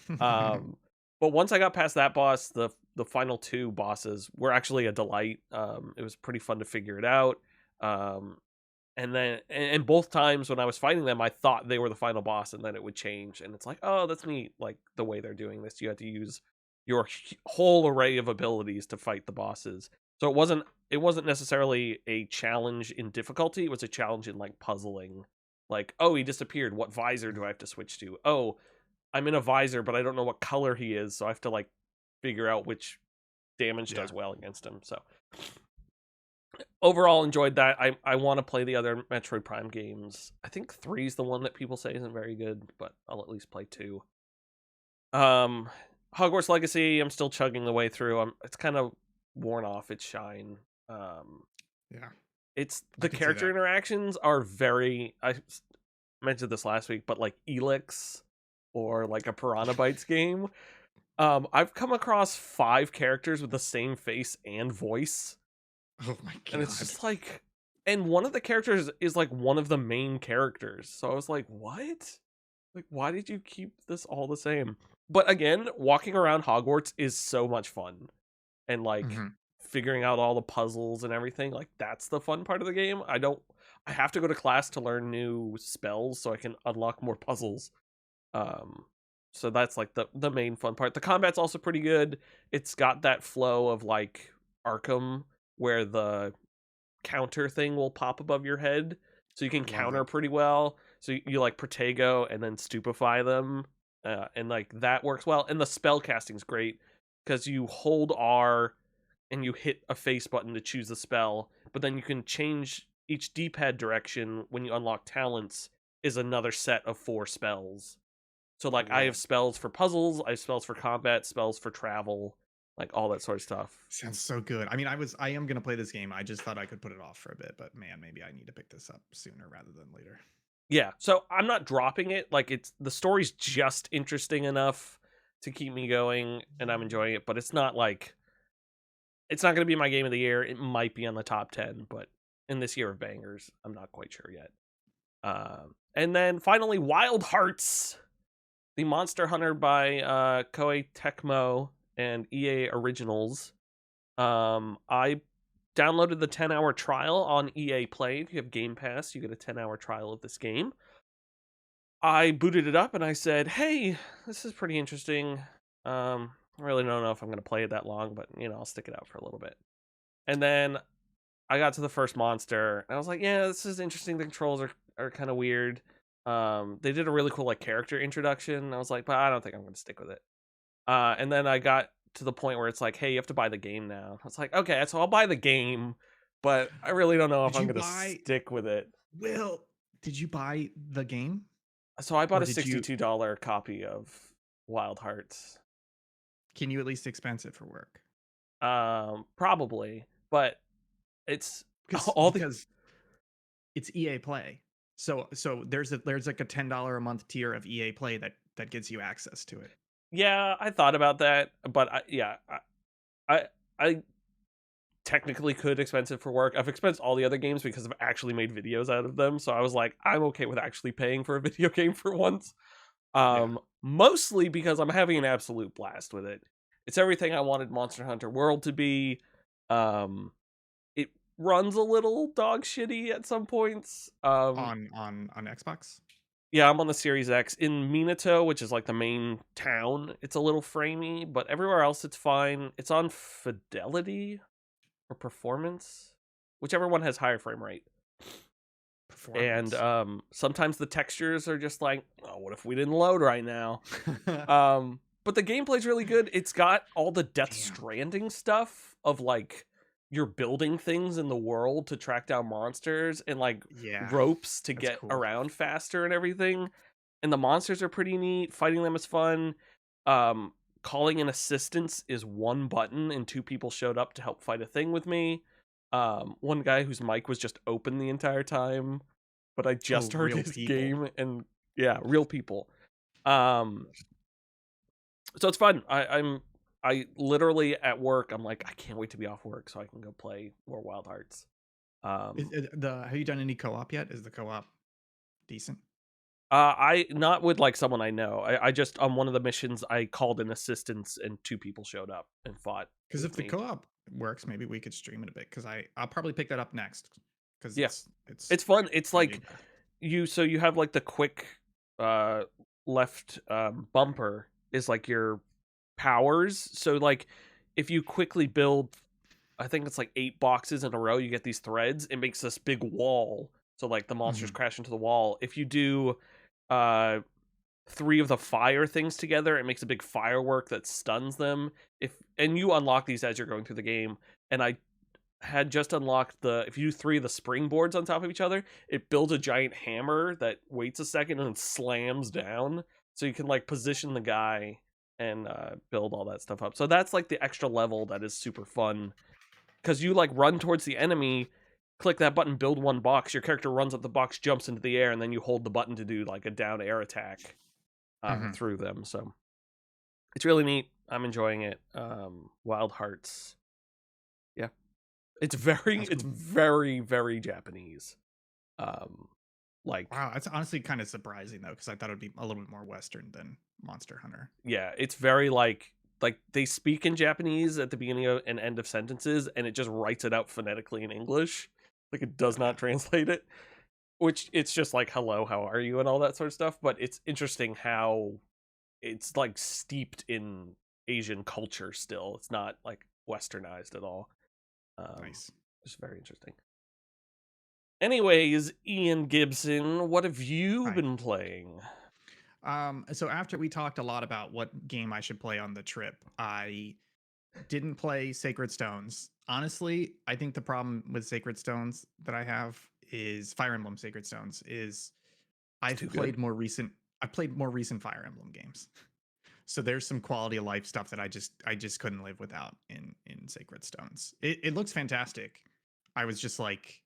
[SPEAKER 1] But once I got past that boss, the final two bosses were actually a delight. It was pretty fun to figure it out. And then, and both times when I was fighting them, I thought they were the final boss, and then it would change. And it's like, oh, that's neat. Like the way they're doing this, you had to use your whole array of abilities to fight the bosses. So it wasn't necessarily a challenge in difficulty. It was a challenge in like puzzling. Like, oh, he disappeared. What visor do I have to switch to? Oh, I'm in a visor, but I don't know what color he is. So I have to like figure out which damage does well against him. So overall, enjoyed that. I want to play the other Metroid Prime games. I think 3 is the one that people say isn't very good, but I'll at least play 2. Hogwarts Legacy, I'm still chugging the way through. It's kind of worn off its shine. It's the character interactions are very, I mentioned this last week, but like Elix or like a Piranha Bytes game. I've come across 5 characters with the same face and voice.
[SPEAKER 2] Oh my god.
[SPEAKER 1] And it's just like, and one of the characters is like one of the main characters. So I was like, what? Like, why did you keep this all the same? But again, walking around Hogwarts is so much fun. And like figuring out all the puzzles and everything, like that's the fun part of the game. I have to go to class to learn new spells so I can unlock more puzzles. So that's like the main fun part. The combat's also pretty good. It's got that flow of like Arkham, where the counter thing will pop above your head, so you can counter pretty well. So you like Protego and then stupefy them, and like that works well. And the spell casting's great because you hold R and you hit a face button to choose the spell, but then you can change each D-pad direction when you unlock talents is another set of 4 spells. So like I have spells for puzzles, I have spells for combat, spells for travel, like all that sort of stuff.
[SPEAKER 2] Sounds so good. I mean, I am gonna play this game. I just thought I could put it off for a bit, but man, maybe I need to pick this up sooner rather than later.
[SPEAKER 1] Yeah, so I'm not dropping it. Like the story's just interesting enough to keep me going, and I'm enjoying it. But it's not like it's not gonna be my game of the year. It might be on the top 10, but in this year of bangers, I'm not quite sure yet. And then finally, Wild Hearts, the Monster Hunter by Koei Tecmo and EA Originals. I downloaded the 10-hour trial on EA Play. If you have Game Pass, you get a 10-hour trial of this game. I booted it up and I said, hey, this is pretty interesting. I really don't know if I'm going to play it that long, but I'll stick it out for a little bit. And then I got to the first monster and I was like, yeah, this is interesting. The controls are kind of weird. They did a really cool like character introduction. I was like, but I don't think I'm going to stick with it. And then I got to the point where it's like, hey, you have to buy the game now. I was like, okay, so I'll buy the game, but I really don't know if I'm going to stick with it.
[SPEAKER 2] Will, did you buy the game?
[SPEAKER 1] So I bought a $62 copy of Wild Hearts.
[SPEAKER 2] Can you at least expense it for work?
[SPEAKER 1] Probably, but it's
[SPEAKER 2] Because
[SPEAKER 1] all the
[SPEAKER 2] because it's EA Play. So there's like a $10 a month tier of EA Play that gives you access to it.
[SPEAKER 1] yeah, I thought about that, but I I technically could expense it for work. I've expensed all the other games because I've actually made videos out of them, so I was like, I'm okay with actually paying for a video game for once.
[SPEAKER 2] Yeah.
[SPEAKER 1] Mostly because I'm having an absolute blast with it. It's everything I wanted Monster Hunter World to be. Um, it runs a little dog shitty at some points.
[SPEAKER 2] On Xbox?
[SPEAKER 1] Yeah, I'm on the Series X. In Minato, which is like the main town, it's a little framey, but everywhere else it's fine. It's on Fidelity or Performance, whichever one has higher frame rate. And
[SPEAKER 2] Performance.
[SPEAKER 1] sometimes the textures are just like, oh, what if we didn't load right now? But the gameplay's really good. It's got all the Death
[SPEAKER 2] Damn.
[SPEAKER 1] Stranding stuff of like you're building things in the world to track down monsters and like
[SPEAKER 2] Yeah.
[SPEAKER 1] ropes to
[SPEAKER 2] That's
[SPEAKER 1] get
[SPEAKER 2] cool.
[SPEAKER 1] around faster and everything. And the monsters are pretty neat. Fighting them is fun. Um, Calling in assistance is one button, and two people showed up to help fight a thing with me. One guy whose mic was just open the entire time, but I
[SPEAKER 2] Oh,
[SPEAKER 1] just heard
[SPEAKER 2] real
[SPEAKER 1] his
[SPEAKER 2] people.
[SPEAKER 1] game, and yeah, real people. Um, so it's fun. I literally at work, I'm like, I can't wait to be off work so I can go play more Wild Hearts. Um,
[SPEAKER 2] Have you done any co-op yet? Is the co-op decent?
[SPEAKER 1] I not with like someone I know. I just on one of the missions I called in assistance and two people showed up and fought
[SPEAKER 2] Because if
[SPEAKER 1] with
[SPEAKER 2] the
[SPEAKER 1] me.
[SPEAKER 2] co-op works, maybe we could stream it a bit. Because I'll probably pick that up next. Because
[SPEAKER 1] Yeah,
[SPEAKER 2] it's
[SPEAKER 1] it's fun. It's
[SPEAKER 2] gonna be
[SPEAKER 1] like
[SPEAKER 2] back.
[SPEAKER 1] you have like the quick uh left bumper is like your powers. So like if you quickly build, I think it's like 8 boxes in a row, you get these threads. It makes this big wall. So like the monsters
[SPEAKER 2] Mhm.
[SPEAKER 1] crash into the wall. If you do uh 3 of the fire things together, it makes a big firework that stuns them. If and you unlock these as you're going through the game. And I had just unlocked the if you do 3 of the springboards on top of each other, it builds a giant hammer that waits a second and then slams down. So you can like position the guy and build all that stuff up. So that's like the extra level that is super fun because you like run towards the enemy, click that button, build one box. Your character runs up the box, jumps into the air, and then you hold the button to do like a down air attack
[SPEAKER 2] Mhm.
[SPEAKER 1] through them. So it's really neat. I'm enjoying it. Wild Hearts. Yeah,
[SPEAKER 2] That's
[SPEAKER 1] it's
[SPEAKER 2] cool.
[SPEAKER 1] very very Japanese. Um, like
[SPEAKER 2] Wow, that's honestly kind of surprising though, because I thought it'd be a little bit more Western than Monster Hunter.
[SPEAKER 1] yeah, it's very like they speak in Japanese at the beginning of, and end of sentences, and it just writes it out phonetically in English. Like it does not
[SPEAKER 2] Okay.
[SPEAKER 1] translate it, which it's just like hello, how are you, and all that sort of stuff. But it's interesting how it's like steeped in Asian culture still. It's not like westernized at all.
[SPEAKER 2] Nice.
[SPEAKER 1] It's very interesting. Anyways, Ian Gibson, what have you
[SPEAKER 2] Hi.
[SPEAKER 1] been playing?
[SPEAKER 2] So after we talked a lot about what game I should play on the trip, I didn't play Sacred Stones. Honestly, I think the problem with Sacred Stones that I have is Fire Emblem Sacred Stones is
[SPEAKER 1] It's
[SPEAKER 2] I've
[SPEAKER 1] too good.
[SPEAKER 2] played more recent I've played more recent Fire Emblem games. So there's some quality of life stuff that I just couldn't live without in Sacred Stones. It looks fantastic. I was just like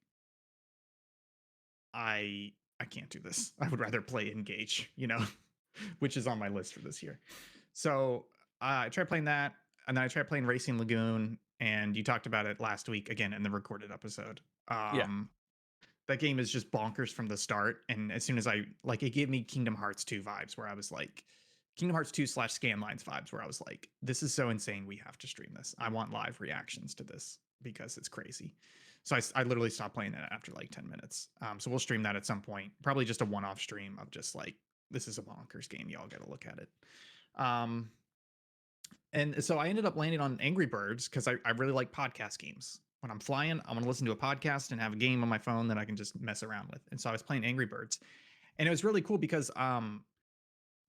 [SPEAKER 2] I can't do this. I would rather play Engage, which is on my list for this year. So I tried playing that, and then I tried playing Racing Lagoon, and you talked about it last week again in the recorded episode.
[SPEAKER 1] Yeah.
[SPEAKER 2] That game is just bonkers from the start, and as soon as it gave me Kingdom Hearts 2 vibes, where I was like, Kingdom Hearts 2 / Scanlines vibes, where I was like, this is so insane. We have to stream this. I want live reactions to this because it's crazy. So I literally stopped playing it after like 10 minutes. So we'll stream that at some point. Probably just a one-off stream of just like, this is a bonkers game. Y'all got to look at it. Um, and so I ended up landing on Angry Birds because I really like podcast games. When I'm flying, I'm going to listen to a podcast and have a game on my phone that I can just mess around with. And so I was playing Angry Birds. And it was really cool because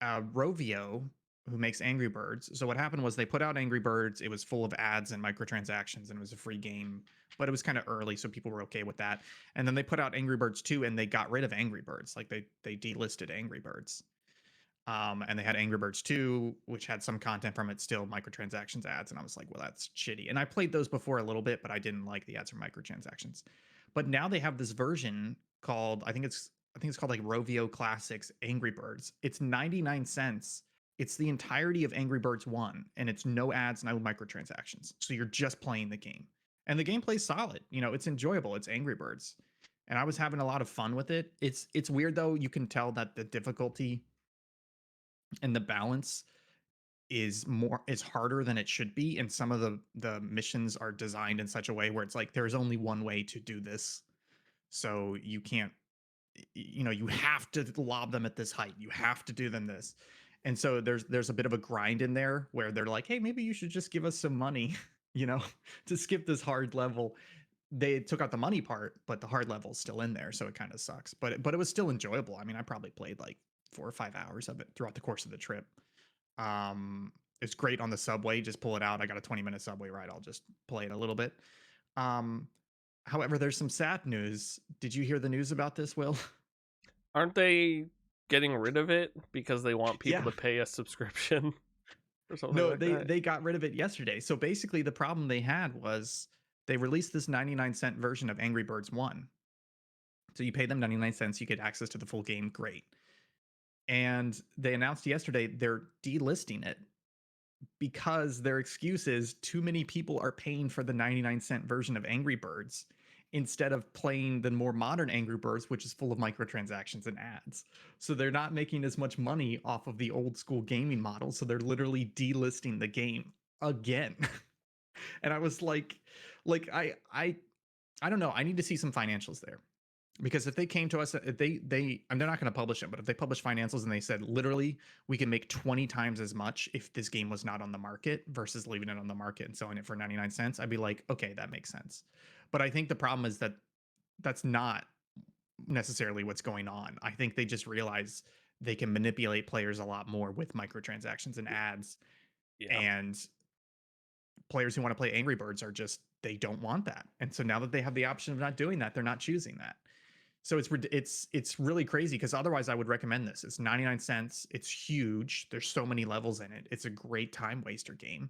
[SPEAKER 2] Rovio, who makes Angry Birds. So what happened was they put out Angry Birds. It was full of ads and microtransactions, and it was a free game, but it was kind of early, so people were okay with that. And then they put out Angry Birds 2, and they got rid of Angry Birds. Like they delisted Angry Birds. And they had Angry Birds 2, which had some content from it, still microtransactions ads. And I was like, well, that's shitty. And I played those before a little bit, but I didn't like the ads for microtransactions. But now they have this version called, I think it's called like Rovio Classics Angry Birds. It's 99 cents. It's the entirety of Angry Birds 1, and it's no ads, no microtransactions. So you're just playing the game. And the gameplay's solid. It's enjoyable. It's Angry Birds. And I was having a lot of fun with it. It's weird though. You can tell that the difficulty and the balance is harder than it should be, and some of the missions are designed in such a way where it's like there's only one way to do this, so you can't, you have to lob them at this height, you have to do them this. And so there's a bit of a grind in there where they're like, hey, maybe you should just give us some money, you know to skip this hard level. They took out the money part, but the hard level's still in there, so it kind of sucks, but it was still enjoyable. I mean, I probably played like 4 or 5 hours of it throughout the course of the trip. It's great on the subway. Just pull it out. I got a 20-minute subway ride. I'll just play it a little bit. Um, However, there's some sad news. Did you hear the news about this, Will?
[SPEAKER 1] Aren't they getting rid of it because they want people
[SPEAKER 2] Yeah.
[SPEAKER 1] to pay a subscription or something
[SPEAKER 2] No,
[SPEAKER 1] like
[SPEAKER 2] they
[SPEAKER 1] that?
[SPEAKER 2] they got rid of it yesterday. So basically, the problem they had was they released this 99-cent version of Angry Birds 1. So you pay them 99 cents, you get access to the full game. Great. And they announced yesterday they're delisting it because their excuse is too many people are paying for the 99-cent version of Angry Birds instead of playing the more modern Angry Birds, which is full of microtransactions and ads. So they're not making as much money off of the old school gaming model. So they're literally delisting the game again. And I was like I don't know. I need to see some financials there, because if they came to us, if they and they're not going to publish it, but if they publish financials and they said literally we can make 20 times as much if this game was not on the market versus leaving it on the market and selling it for 99 cents, I'd be like, okay, that makes sense. But I think the problem is that that's not necessarily what's going on. I think they just realize they can manipulate players a lot more with microtransactions and ads,
[SPEAKER 1] Yeah.
[SPEAKER 2] and players who want to play Angry Birds are just, they don't want that. And so now that they have the option of not doing that, they're not choosing that. So it's really crazy, because otherwise I would recommend this. It's 99 cents. It's huge. There's so many levels in it. It's a great time waster game,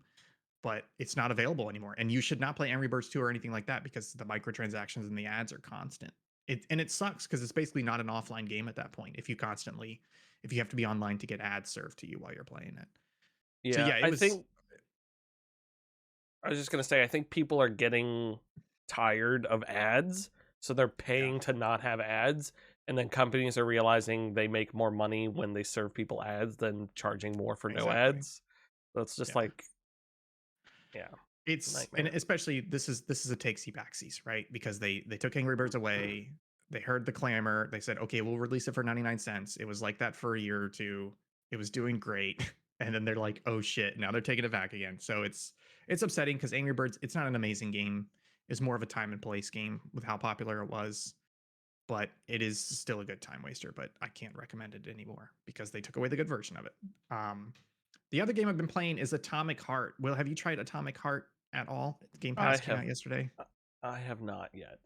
[SPEAKER 2] but it's not available anymore. And you should not play Angry Birds 2 or anything like that, because the microtransactions and the ads are constant. It sucks because it's basically not an offline game at that point if you have to be online to get ads served to you while you're playing it. So
[SPEAKER 1] Yeah,
[SPEAKER 2] yeah, it
[SPEAKER 1] I
[SPEAKER 2] was.
[SPEAKER 1] think I was just gonna say I think people are getting tired of ads, so they're
[SPEAKER 2] Yeah,
[SPEAKER 1] paying to not have ads, and then companies are realizing they make more money when they serve people ads than charging more for no
[SPEAKER 2] exactly.
[SPEAKER 1] ads. So it's just
[SPEAKER 2] Yeah.
[SPEAKER 1] like, yeah, it's a
[SPEAKER 2] And
[SPEAKER 1] nightmare.
[SPEAKER 2] especially this is a takesy backsies, right? Because they took Angry Birds away. They heard the clamor. They said, okay, we'll release it for 99 cents. It was like that for a year or two. It was doing great. And then they're like, oh shit, now they're taking it back again. So it's upsetting, because Angry Birds, it's not an amazing game. It's more of a time and place game with how popular it was. But it is still a good time waster. But I can't recommend it anymore because they took away the good version of it. The other game I've been playing is Atomic Heart. Will, have you tried Atomic Heart at all? Game
[SPEAKER 1] I
[SPEAKER 2] Pass came out
[SPEAKER 1] have
[SPEAKER 2] yesterday.
[SPEAKER 1] I have not yet.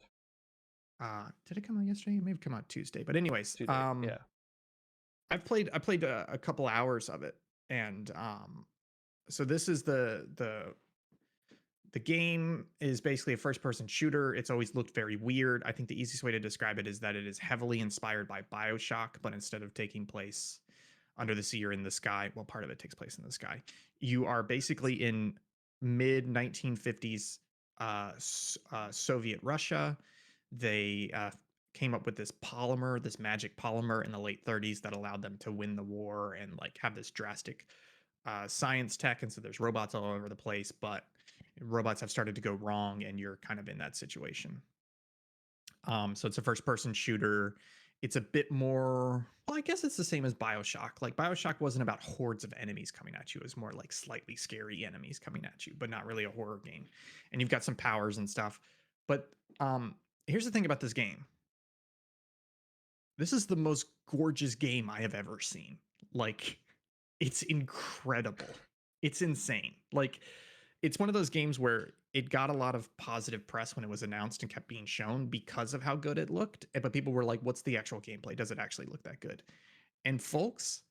[SPEAKER 2] Did it come out yesterday? It may have come out Tuesday. But anyways,
[SPEAKER 1] Today, yeah.
[SPEAKER 2] I played a couple hours of it, and so this is the game is basically a first person shooter. It's always looked very weird. I think the easiest way to describe it is that it is heavily inspired by BioShock, but instead of taking place under the sea or in the sky, well, part of it takes place in the sky. You are basically in mid 1950s Soviet Russia. They came up with this polymer, this magic polymer in the late 30s that allowed them to win the war and like have this drastic science tech. And so there's robots all over the place, but robots have started to go wrong, and you're kind of in that situation. So it's a first person shooter. It's a bit more, well, I guess it's the same as BioShock. Like BioShock wasn't about hordes of enemies coming at you. It was more like slightly scary enemies coming at you, but not really a horror game. And you've got some powers and stuff. But here's the thing about this game. This is the most gorgeous game I have ever seen. Like, it's incredible. It's insane. Like, it's one of those games where it got a lot of positive press when it was announced and kept being shown because of how good it looked. But people were like, what's the actual gameplay? Does it actually look that good? And folks,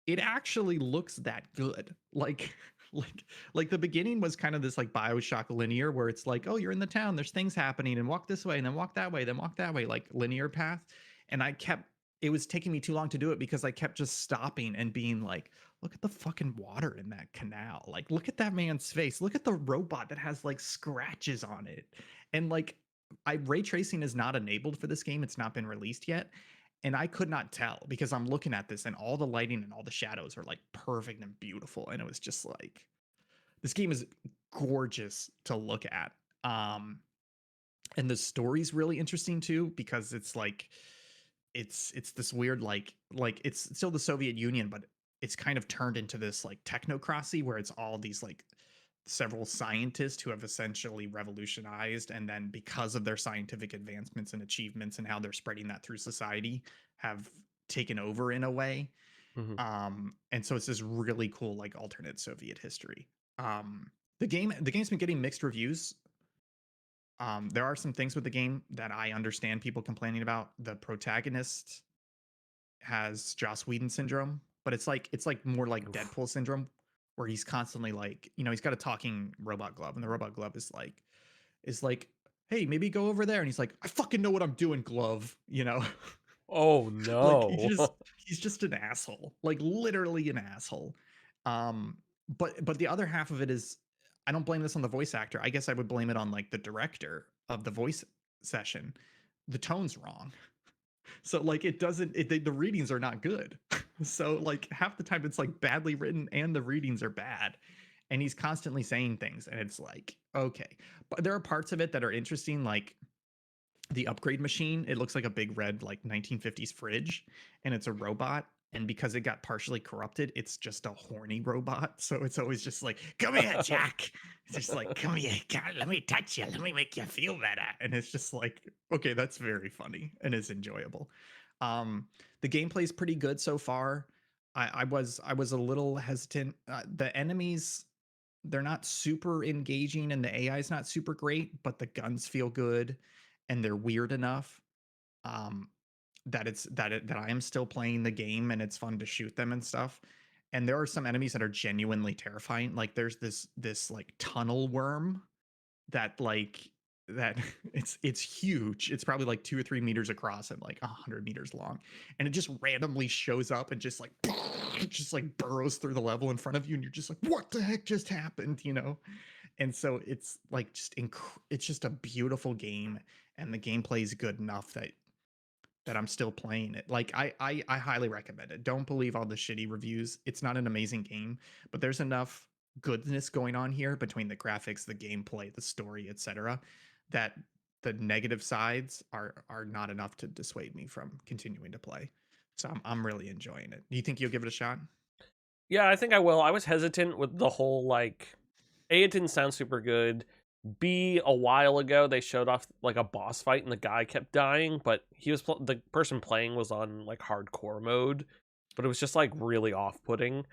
[SPEAKER 2] it actually looks that good. Like like like the beginning was kind of this like BioShock linear where it's like, oh, you're in the town, there's things happening, and walk this way, and then walk that way, then walk that way, like linear path. And it was taking me too long to do it because I kept just stopping and being like, look at the fucking water in that canal. Like, look at that man's face. Look at the robot that has like scratches on it. And like ray tracing is not enabled for this game. It's not been released yet, and I could not tell because I'm looking at this and all the lighting and all the shadows are like perfect and beautiful. And it was just like, this game is gorgeous to look at. And the story's really interesting too because it's like, it's this weird like it's still the Soviet Union, but it's kind of turned into this like technocracy where it's all these like several scientists who have essentially revolutionized, and then because of their scientific advancements and achievements and how they're spreading that through society, have taken over in a way.
[SPEAKER 1] Mhm.
[SPEAKER 2] And so it's this really cool like alternate Soviet history. The game's been getting mixed reviews. There are some things with the game that I understand people complaining about. The protagonist has Joss Whedon syndrome, but it's like more like
[SPEAKER 1] Oof.
[SPEAKER 2] Deadpool syndrome, where he's constantly like, he's got a talking robot glove, and the robot glove is like, hey, maybe go over there, and he's like, I fucking know what I'm doing, glove,
[SPEAKER 1] Oh
[SPEAKER 2] like
[SPEAKER 1] no.
[SPEAKER 2] he's just an asshole, like literally an asshole. Um, but the other half of it is, I don't blame this on the voice actor. I guess I would blame it on like the director of the voice session. The tone's wrong. So like it doesn't the readings are not good. So like half the time it's like badly written and the readings are bad. And he's constantly saying things and it's like, okay. But there are parts of it that are interesting, like the upgrade machine. It looks like a big red like 1950s fridge, and it's a robot, and because it got partially corrupted, it's just a horny robot. So it's always just like, come here, Jack. It's just like, come here, God, let me touch you, let me make you feel better. And it's just like, okay, that's very funny and it's enjoyable. um the gameplay's pretty good so far. I was a little hesitant. The enemies, they're not super engaging and the AI is not super great, but the guns feel good and they're weird enough um that I am still playing the game and it's fun to shoot them and stuff. And there are some enemies that are genuinely terrifying. Like there's this like tunnel worm that like that it's huge. It's probably like 2 or 3 meters across and like 100 meters long, and it just randomly shows up and just like just like burrows through the level in front of you, and you're just like, what the heck just happened, And so it's like it's just a beautiful game, and the gameplay is good enough that I'm still playing it. Like I highly recommend it. Don't believe all the shitty reviews. It's not an amazing game, but there's enough goodness going on here between the graphics, the gameplay, the story, etc., that the negative sides are not enough to dissuade me from continuing to play. So I'm really enjoying it. Do you think you'll give it a shot?
[SPEAKER 1] Yeah, I think I will. I was hesitant with the whole like A, it didn't sound super good. B, a while ago they showed off like a boss fight and the guy kept dying, but the person playing was on like hardcore mode, but it was just like really off-putting.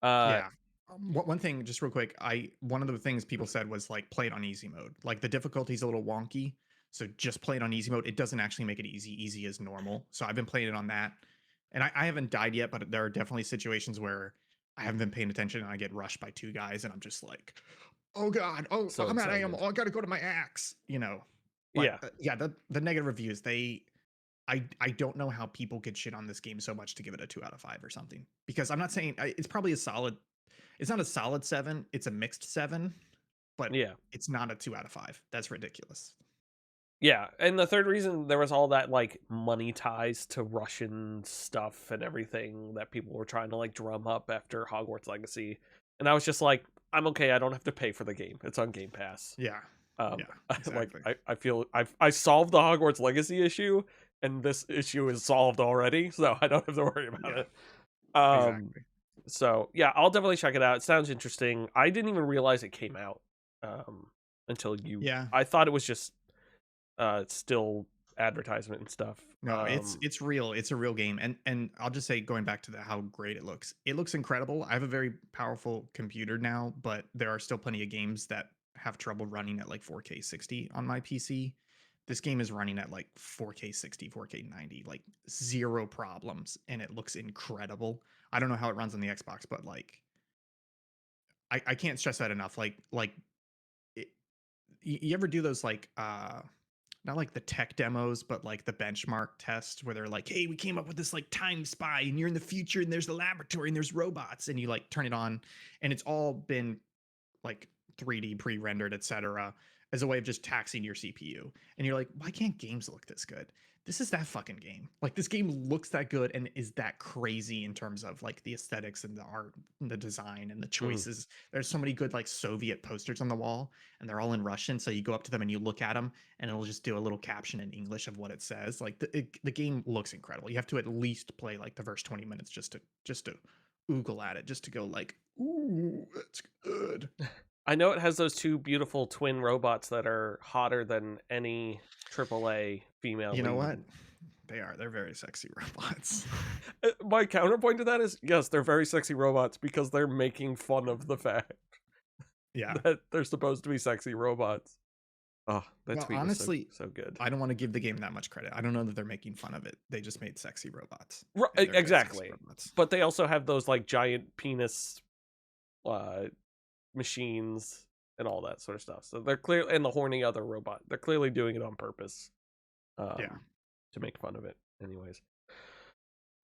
[SPEAKER 1] Uh
[SPEAKER 2] Yeah. One thing, just real quick, one of the things people said was like play it on easy mode. Like the difficulty's a little wonky, so just play it on easy mode. It doesn't actually make it easy. Easy is normal. So I've been playing it on that, and I haven't died yet, but there are definitely situations where I haven't been paying attention and I get rushed by two guys, and I'm just like, oh god, oh
[SPEAKER 1] so
[SPEAKER 2] I'm at ammo.
[SPEAKER 1] excited.
[SPEAKER 2] Oh, I gotta go to my axe. But
[SPEAKER 1] Yeah.
[SPEAKER 2] yeah, the negative reviews, I don't know how people could shit on this game so much to give it a 2 out of 5 or something. Because I'm not saying it's probably a solid. It's not a solid 7. It's a mixed 7, but
[SPEAKER 1] Yeah.
[SPEAKER 2] it's not a 2 out of 5. That's ridiculous.
[SPEAKER 1] Yeah, and the third reason there was all that like money ties to Russian stuff and everything that people were trying to like drum up after Hogwarts Legacy. And I was just like, I'm okay, I don't have to pay for the game. It's on Game Pass.
[SPEAKER 2] Yeah.
[SPEAKER 1] Um
[SPEAKER 2] Yeah.
[SPEAKER 1] like
[SPEAKER 2] Exactly.
[SPEAKER 1] I feel I solved the Hogwarts Legacy issue and this issue is solved already, so I don't have to worry about
[SPEAKER 2] Yeah.
[SPEAKER 1] it. Um
[SPEAKER 2] Exactly.
[SPEAKER 1] so yeah, I'll definitely check it out. It sounds interesting. I didn't even realize it came out until you
[SPEAKER 2] Yeah.
[SPEAKER 1] I thought it was just still advertisement and stuff.
[SPEAKER 2] No, it's real. It's a real game. And I'll just say, going back to how great it looks. It looks incredible. I have a very powerful computer now, but there are still plenty of games that have trouble running at like 4K 60 on my PC. This game is running at like 4K 60, 4K 90, like zero problems, and it looks incredible. I don't know how it runs on the Xbox, but like I can't stress that enough. Like it, you ever do those like not like the tech demos, but like the benchmark test where they're like, hey, we came up with this like time spy and you're in the future and there's a laboratory and there's robots, and you like turn it on and it's all been like 3D pre-rendered, etc., as a way of just taxing your CPU. And you're like, why can't games look this good? This is that fucking game. Like this game looks that good and is that crazy in terms of like the aesthetics and the art and the design and the choices. There's so many good like Soviet posters on the wall and they're all in Russian. So you go up to them and you look at them and it'll just do a little caption in English of what it says. Like the game looks incredible. You have to at least play like the first 20 minutes just to oogle at it, just to go like, ooh, that's good.
[SPEAKER 1] I know it has those two beautiful twin robots that are hotter than any AAA female.
[SPEAKER 2] You know what? They are. They're very sexy robots.
[SPEAKER 1] My counterpoint to that is, yes, they're very sexy robots because they're making fun of the fact that they're supposed to be sexy robots. Oh, that tweet honestly was so good.
[SPEAKER 2] I don't want to give the game that much credit. I don't know that they're making fun of it. They just made sexy robots.
[SPEAKER 1] Right, exactly. Robots. But they also have those like giant penis machines and all that sort of stuff. So they're clear, and the horny other robot. They're clearly doing it on purpose. To make fun of it. Anyways.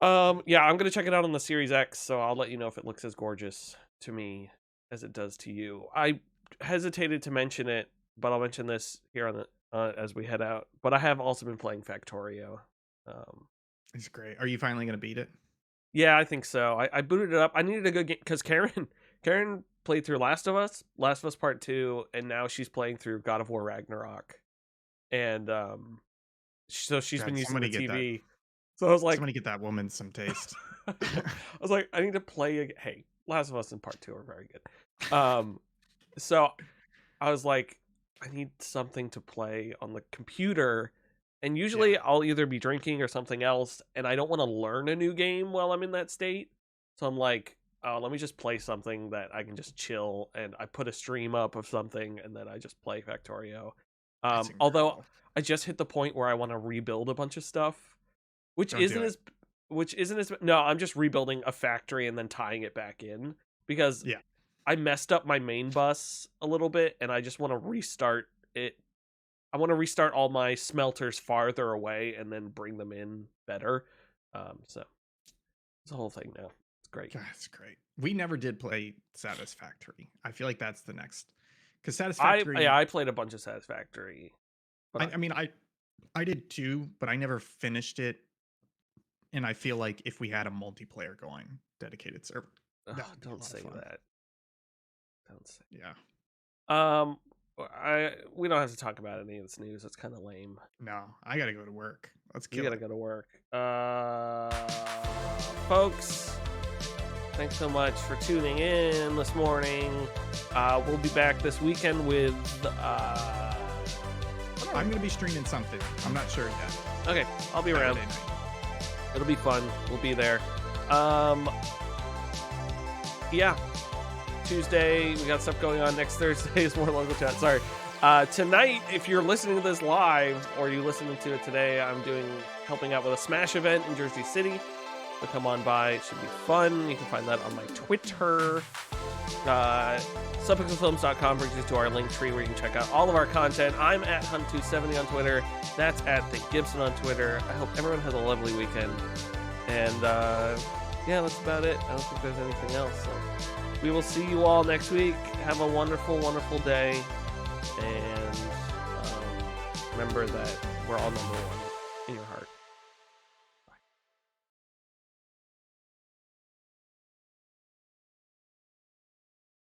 [SPEAKER 1] Yeah, I'm gonna check it out on the Series X, so I'll let you know if it looks as gorgeous to me as it does to you. I hesitated to mention it, but I'll mention this here on the as we head out. But I have also been playing Factorio.
[SPEAKER 2] It's great. Are you finally gonna beat it?
[SPEAKER 1] Yeah, I think so. I booted it up. I needed a good game because Karen played through Last of Us Part 2, and now she's playing through God of War Ragnarok. And so she's been using the TV. So I was like,
[SPEAKER 2] somebody get that woman some taste.
[SPEAKER 1] I was like, I need to play hey, Last of Us and Part 2 are very good. So I was like, I need something to play on the computer. And usually I'll either be drinking or something else, and I don't want to learn a new game while I'm in that state. So I'm like, oh, let me just play something that I can just chill. And I put a stream up of something, and then I just play Factorio. Although I just hit the point where I want to rebuild a bunch of stuff, which isn't as no, I'm just rebuilding a factory and then tying it back in because I messed up my main bus a little bit, and I just want to restart it. I want to restart all my smelters farther away and then bring them in better. So it's a whole thing now. It's great.
[SPEAKER 2] God, it's great. We never did play Satisfactory. I feel like that's the next, because Satisfactory.
[SPEAKER 1] I played a bunch of Satisfactory.
[SPEAKER 2] I mean, I did too, but I never finished it. And I feel like if we had a multiplayer going, dedicated server,
[SPEAKER 1] don't say that. Don't say.
[SPEAKER 2] Yeah.
[SPEAKER 1] We don't have to talk about any of this news. It's kind of lame.
[SPEAKER 2] No, I gotta go to work.
[SPEAKER 1] You gotta go to work. Folks, thanks so much for tuning in this morning. We'll be back this weekend with
[SPEAKER 2] I'm gonna be streaming something. I'm not sure yet.
[SPEAKER 1] Okay, I'll be around. It'll be fun. We'll be there. Yeah. Tuesday, we got stuff going on. Next Thursday is more local chat. Sorry. Tonight, if you're listening to this live or you're listening to it today, I'm helping out with a Smash event in Jersey City. So come on by. It should be fun. You can find that on my Twitter. Subpixelfilms.com brings you to our link tree where you can check out all of our content. I'm at Hunt270 on Twitter. That's at The Gibson on Twitter. I hope everyone has a lovely weekend. And yeah, that's about it. I don't think there's anything else. So we will see you all next week. Have a wonderful, wonderful day. And remember that we're all number one.